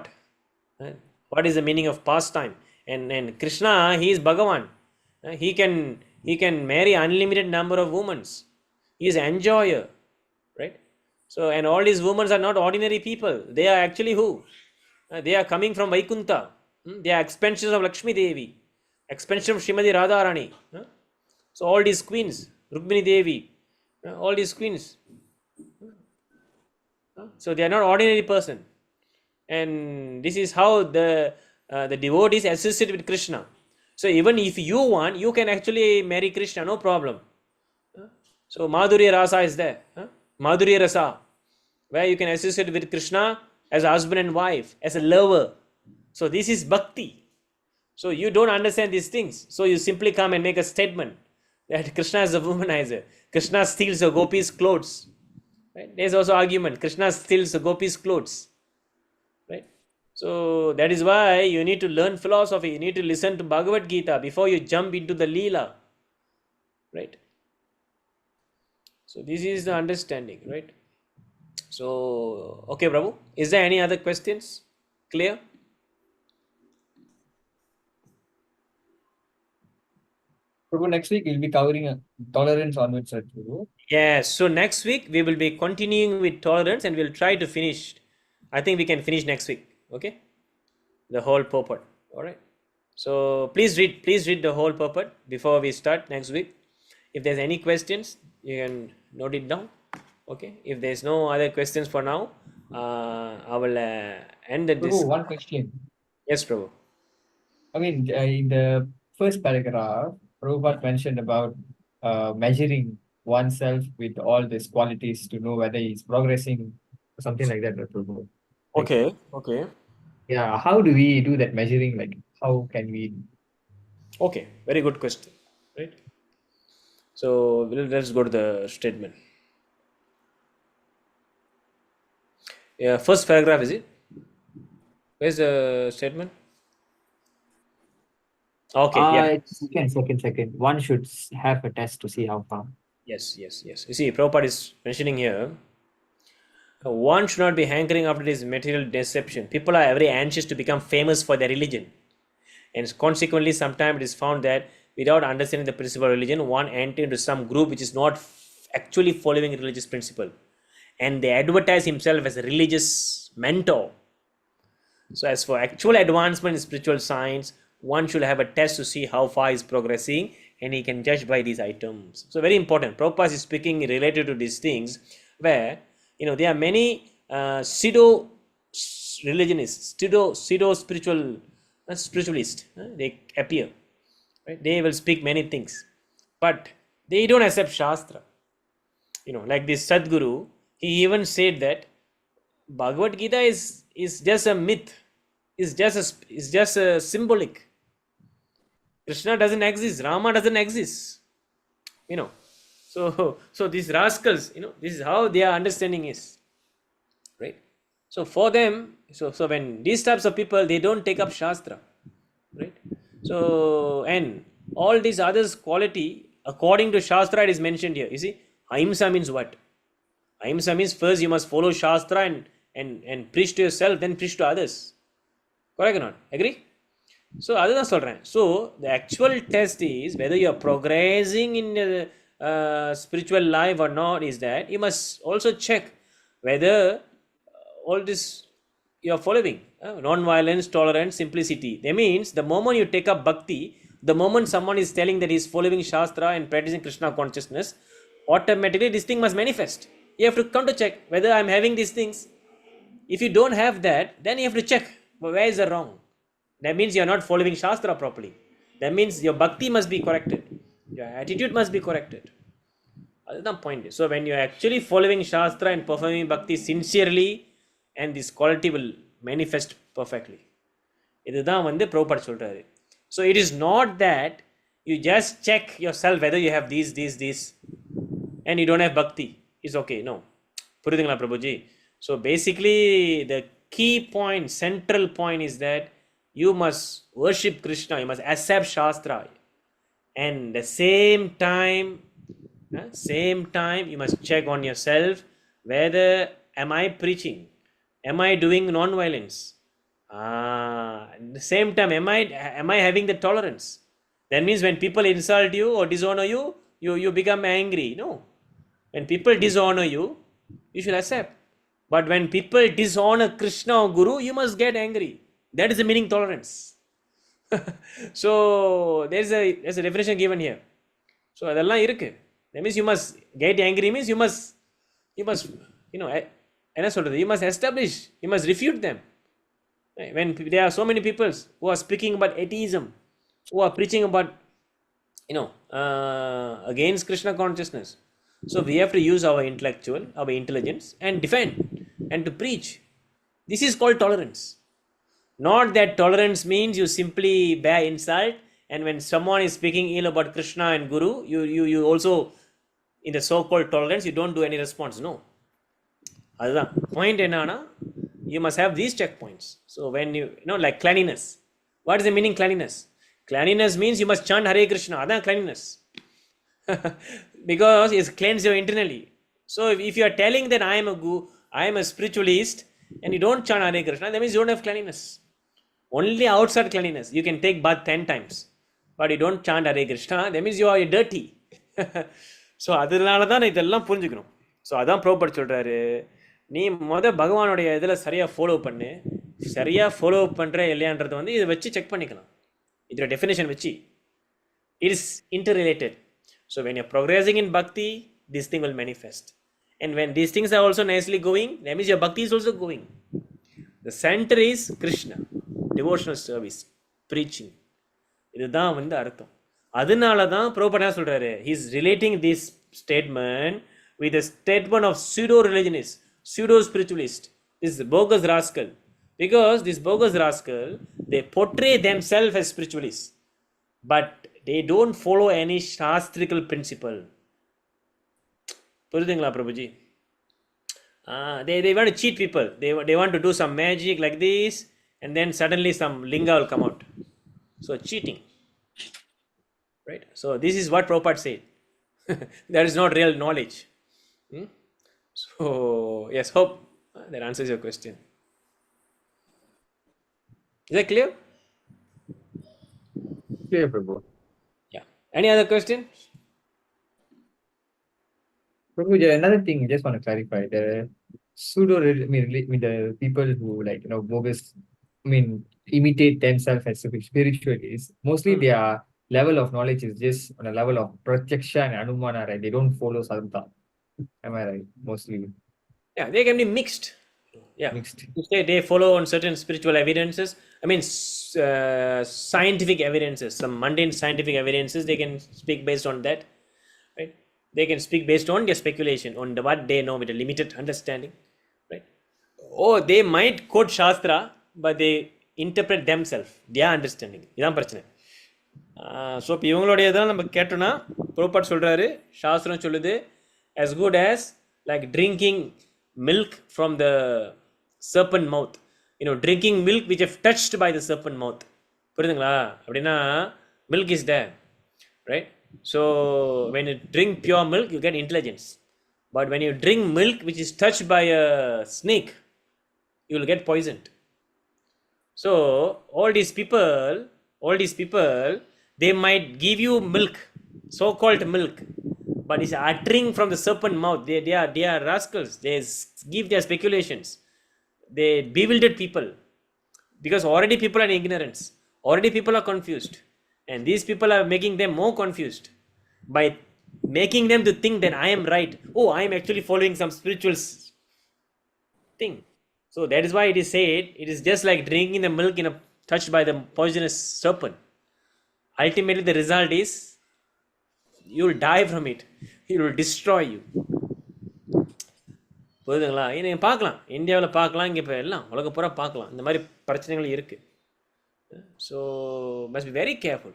What is the meaning of pastime? And Krishna, he is Bhagavan. He can marry unlimited number of women. He is an enjoyer, right? So, and all these women are not ordinary people. They are actually who? They are coming from Vaikuntha. They are expansions of Lakshmi Devi, expansion of Srimati Radharani. So all these queens, Rukmini Devi, all these queens. So they are not ordinary person. And this is how the devotee is associated with Krishna. So even if you want, you can actually marry Krishna, no problem. So Madhurya Rasa is there. Madhurya Rasa, where you can associate with Krishna as a husband and wife, as a lover. So this is bhakti. So you don't understand these things. So you simply come and make a statement that Krishna is a womanizer. Krishna steals a gopi's clothes. Right? There's also argument. Krishna steals a gopi's clothes. Right? So that is why you need to learn philosophy. You need to listen to Bhagavad Gita before you jump into the Leela. Right? So this is the understanding, right? So, okay, Prabhu. Is there any other questions? Clear? Prabhu, next week we'll be covering tolerance onwards, sir, Prabhu. Yes. So next week we will be continuing with tolerance and we'll try to finish. I think we can finish next week. Okay? The whole purport. All right. So please read the whole purport before we start next week. If there's any questions, you can note it down. Okay. If there's no other questions for now, I will end the Prabhu, one question. Yes, Prabhu. I mean, in the first paragraph, Prabhupada mentioned about measuring oneself with all these qualities to know whether he's progressing, something like that, right, Prabhu? Okay. Okay. Yeah, how do we do that measuring? Like, how can we? Okay. Very good question. Right. So let's go to the statement. Yeah, first paragraph is it? Where's the statement? Okay, yeah. Second. One should have a test to see how far. Yes. You see, Prabhupada is mentioning here, One should not be hankering after this material deception. People are very anxious to become famous for their religion. And consequently, sometimes it is found that without understanding the principle of religion, one enters into some group which is not actually following religious principle. And they advertise himself as a religious mentor. So, as for actual advancement in spiritual science, one should have a test to see how far he is progressing, and he can judge by these items. So, very important. Prabhupada is speaking related to these things where, there are many pseudo religionists, pseudo spiritual spiritualists. They appear, right? They will speak many things, but they don't accept Shastra. Like this Sadguru, he even said that Bhagavad Gita is just a myth, is just a symbolic. Krishna doesn't exist, Rama doesn't exist. So these rascals, this is how their understanding is, right? So for them, so when these types of people, they don't take up Shastra, right? So, and all these others quality according to Shastra, it is mentioned here. You see, Ahimsa means what? Ahimsa means first you must follow Shastra and preach to yourself, then preach to others. Correct or not? Agree? So அதுதான் சொல்கிறேன். So the actual test is whether you are progressing in the spiritual life or not, is that you must also check whether all this you are following. Non-violence, tolerance, simplicity. That means the moment you take up bhakti, the moment someone is telling that he is following Shastra and practicing Krishna consciousness, automatically this thing must manifest. You have to come to check whether I am having these things. If you don't have that, then you have to check where is the wrong. That means you are not following Shastra properly. That means your bhakti must be corrected. Your attitude must be corrected. That's the point. So when you are actually following Shastra and performing bhakti sincerely, and this quality will manifest perfectly. இதுதான் Prabhupada சொல்றாரு. So it is not that you just check yourself whether you have these and you don't have bhakti. It's okay. No. புரியுதுங்களா Prabhuji? So basically the key point, central point is that you must worship Krishna, you must accept Shastra, and the same time you must check on yourself whether am I preaching, am I doing non-violence, at the same time am I having the tolerance. That means when people insult you or dishonor you, you become angry. No, when people dishonor you, you should accept. But when people dishonor Krishna or Guru, you must get angry. That is the meaning tolerance. So there's a definition given here. So அதெல்லாம் இருக்கு. That means you must get angry, means you must என்ன சொல்றது, you must establish, you must refute them. When there are so many people who are speaking about atheism, who are preaching about against Krishna consciousness, so we have to use our intelligence and defend and to preach. This is called tolerance. Not that tolerance means you simply bear insult, and when someone is speaking ill about Krishna and Guru, you also in the so-called tolerance you don't do any response. No. அதுதான் point என்னன்னா, you must have these checkpoints. So when you like cleanliness, what is the meaning cleanliness? Cleanliness means you must chant Hare Krishna. அதான் cleanliness. Because it's cleansed you internally. So if you are telling that I am a spiritualist and you don't chant Hare Krishna, that means you don't have cleanliness. Only outside cleanliness. You can take bath 10 times, but you don't chant Hare Krishna, that means you are dirty. So அதனால தான் இதெல்லாம் புரிஞ்சுக்கணும். So அதான் ப்ரோபர் சொல்கிறாரு, நீ பகவானுடைய இதில் சரியாக ஃபாலோ பண்ணுற இல்லையான்றது இதை வச்சு செக் பண்ணிக்கலாம். இதோட டெஃபினேஷன் வச்சு it is interrelated. So when you're progressing in bhakti, this thing will manifest. And when these things are also nicely going, that means your bhakti is also going. The center is Krishna, devotional service, preaching. இதுதான் அர்த்தம். அதனால தான் Prabhupada சொல்றாரு, he is relating this statement with a statement of pseudo religionist, pseudo spiritualist, this bogus rascal. Because this bogus rascal, they portray themselves as spiritualists, but they don't follow any shastrical principle. புரியுதுங்களா Prabhuji? They want to cheat people. They want to do some magic like this, and then suddenly some linga will come out. So cheating, right? So this is what Prabhupada said. That is not real knowledge. So yes, hope That answers your question. Is that clear? Clear, Prabhu. Yeah. Any other question? Prabhu, another thing I just want to clarify. The the people who bogus, imitate themselves as spiritualists, mostly their level of knowledge is just on a level of pratyaksha and anumana, right? They don't follow sadhana. Am I right? Mostly Yeah, they can be mixed. Yeah. mixed. You say they follow on certain spiritual evidences. I mean, scientific evidences, some mundane scientific evidences, they can speak based on that, right? They can speak based on their speculation, on what they know with a limited understanding, right? Or they might quote Shastra, but they interpret themselves, their understanding. இதான் பிரச்சனை. So இப்போ இவங்களுடைய இதெல்லாம் நம்ம கேட்டோன்னா புரோபாட் சொல்கிறாரு, சாஸ்திரம் சொல்லுது as good as like drinking milk from the serpent mouth, drinking milk which have touched by the serpent mouth. புரியுதுங்களா? அப்படின்னா milk is there, right? So when you drink pure milk you get intelligence, but when you drink milk which is touched by a snake you will get poisoned. So all these people, they might give you milk, so-called milk, but it's uttering from the serpent mouth. They are rascals. They give their speculations. They bewildered people, because already people are in ignorance. Already people are confused, and these people are making them more confused by making them to think that I am right. Oh, I am actually following some spiritual thing. So that is why it is said, it is just like drinking the milk touched by the poisonous serpent. Ultimately the result is you will die from it. It will destroy you. புரியுதுங்களா? நீங்கள் பார்க்கலாம், இந்தியாவில் பார்க்கலாம், இங்கே இப்போ எல்லாம் உலக பூரா பார்க்கலாம், இந்த மாதிரி பிரச்சனைகள் இருக்குது. So must be very careful.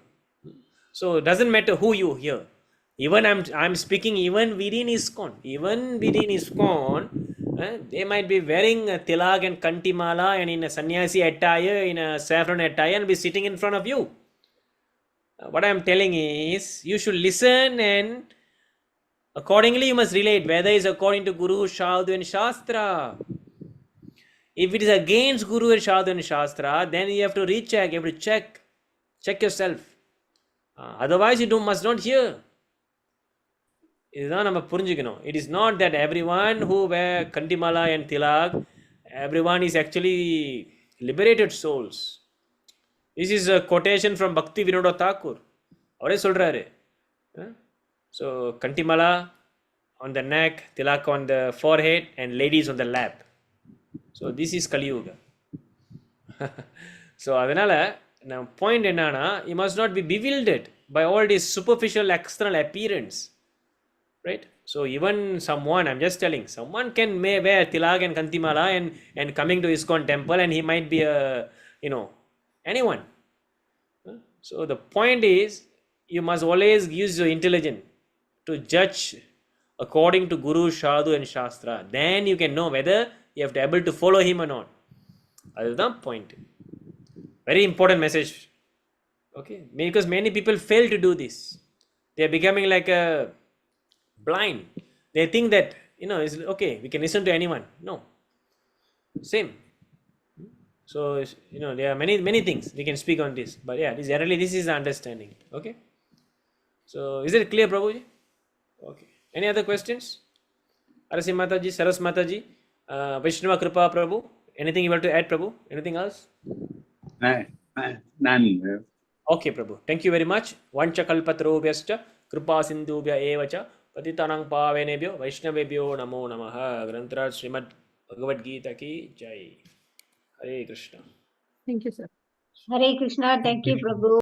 So it doesn't matter who you hear. Even I'm speaking even within ISKCON, they might be wearing a tilak and kantimala and in a sannyasi attire, in a saffron attire, and be sitting in front of you. What I am telling is, you should listen, and accordingly you must relate whether it's according to Guru, Sadhu and Shastra. If it is against Guru and Sadhu and Shastra, then you have to recheck, you have to check yourself. Otherwise you must not hear. இதுதான் நம்ம புரிஞ்சுக்கணும். It is not that everyone who wear kantimala and tilak, everyone is actually liberated souls. This is a quotation from Bhakti Vinoda Thakur. அவரே சொல்றாரு. So kantimala on the neck, tilak on the forehead, and ladies on the lap. So this is Kali Yuga. So அதனால நம்ம point என்னன்னா, you must not be bewildered by all this superficial external appearance. Right? So even someone, I'm just telling, someone may wear tilak and kantimala and coming to ISKCON temple, and he might be anyone. So the point is, you must always use your intelligence to judge according to Guru, Sadhu and Shastra. Then you can know whether you have to able to follow him or not. That's the point. Very important message. Okay? Because many people fail to do this. They are becoming like a blind. They think that it's okay, we can listen to anyone. No, same. So there are many things we can speak on this, but yeah, this is the understanding. Okay, so is it clear, Prabhuji? Okay, any other questions? Arasi Mataji, Saras Mataji, Vaishnava Kripa Prabhu, anything you want to add, Prabhu? Anything else? None. Okay, Prabhu, thank you very much. Vancha kalpatarobhyascha kripa sindhubhya evacha पतितानां पावनेभ्यो वैष्णवेभ्यो नमो नमः. ग्रंथराज श्रीमद् भगवद गीता की जय. हरे Krishna. Thank you, sir. Hare Krishna. Thank you, Prabhu.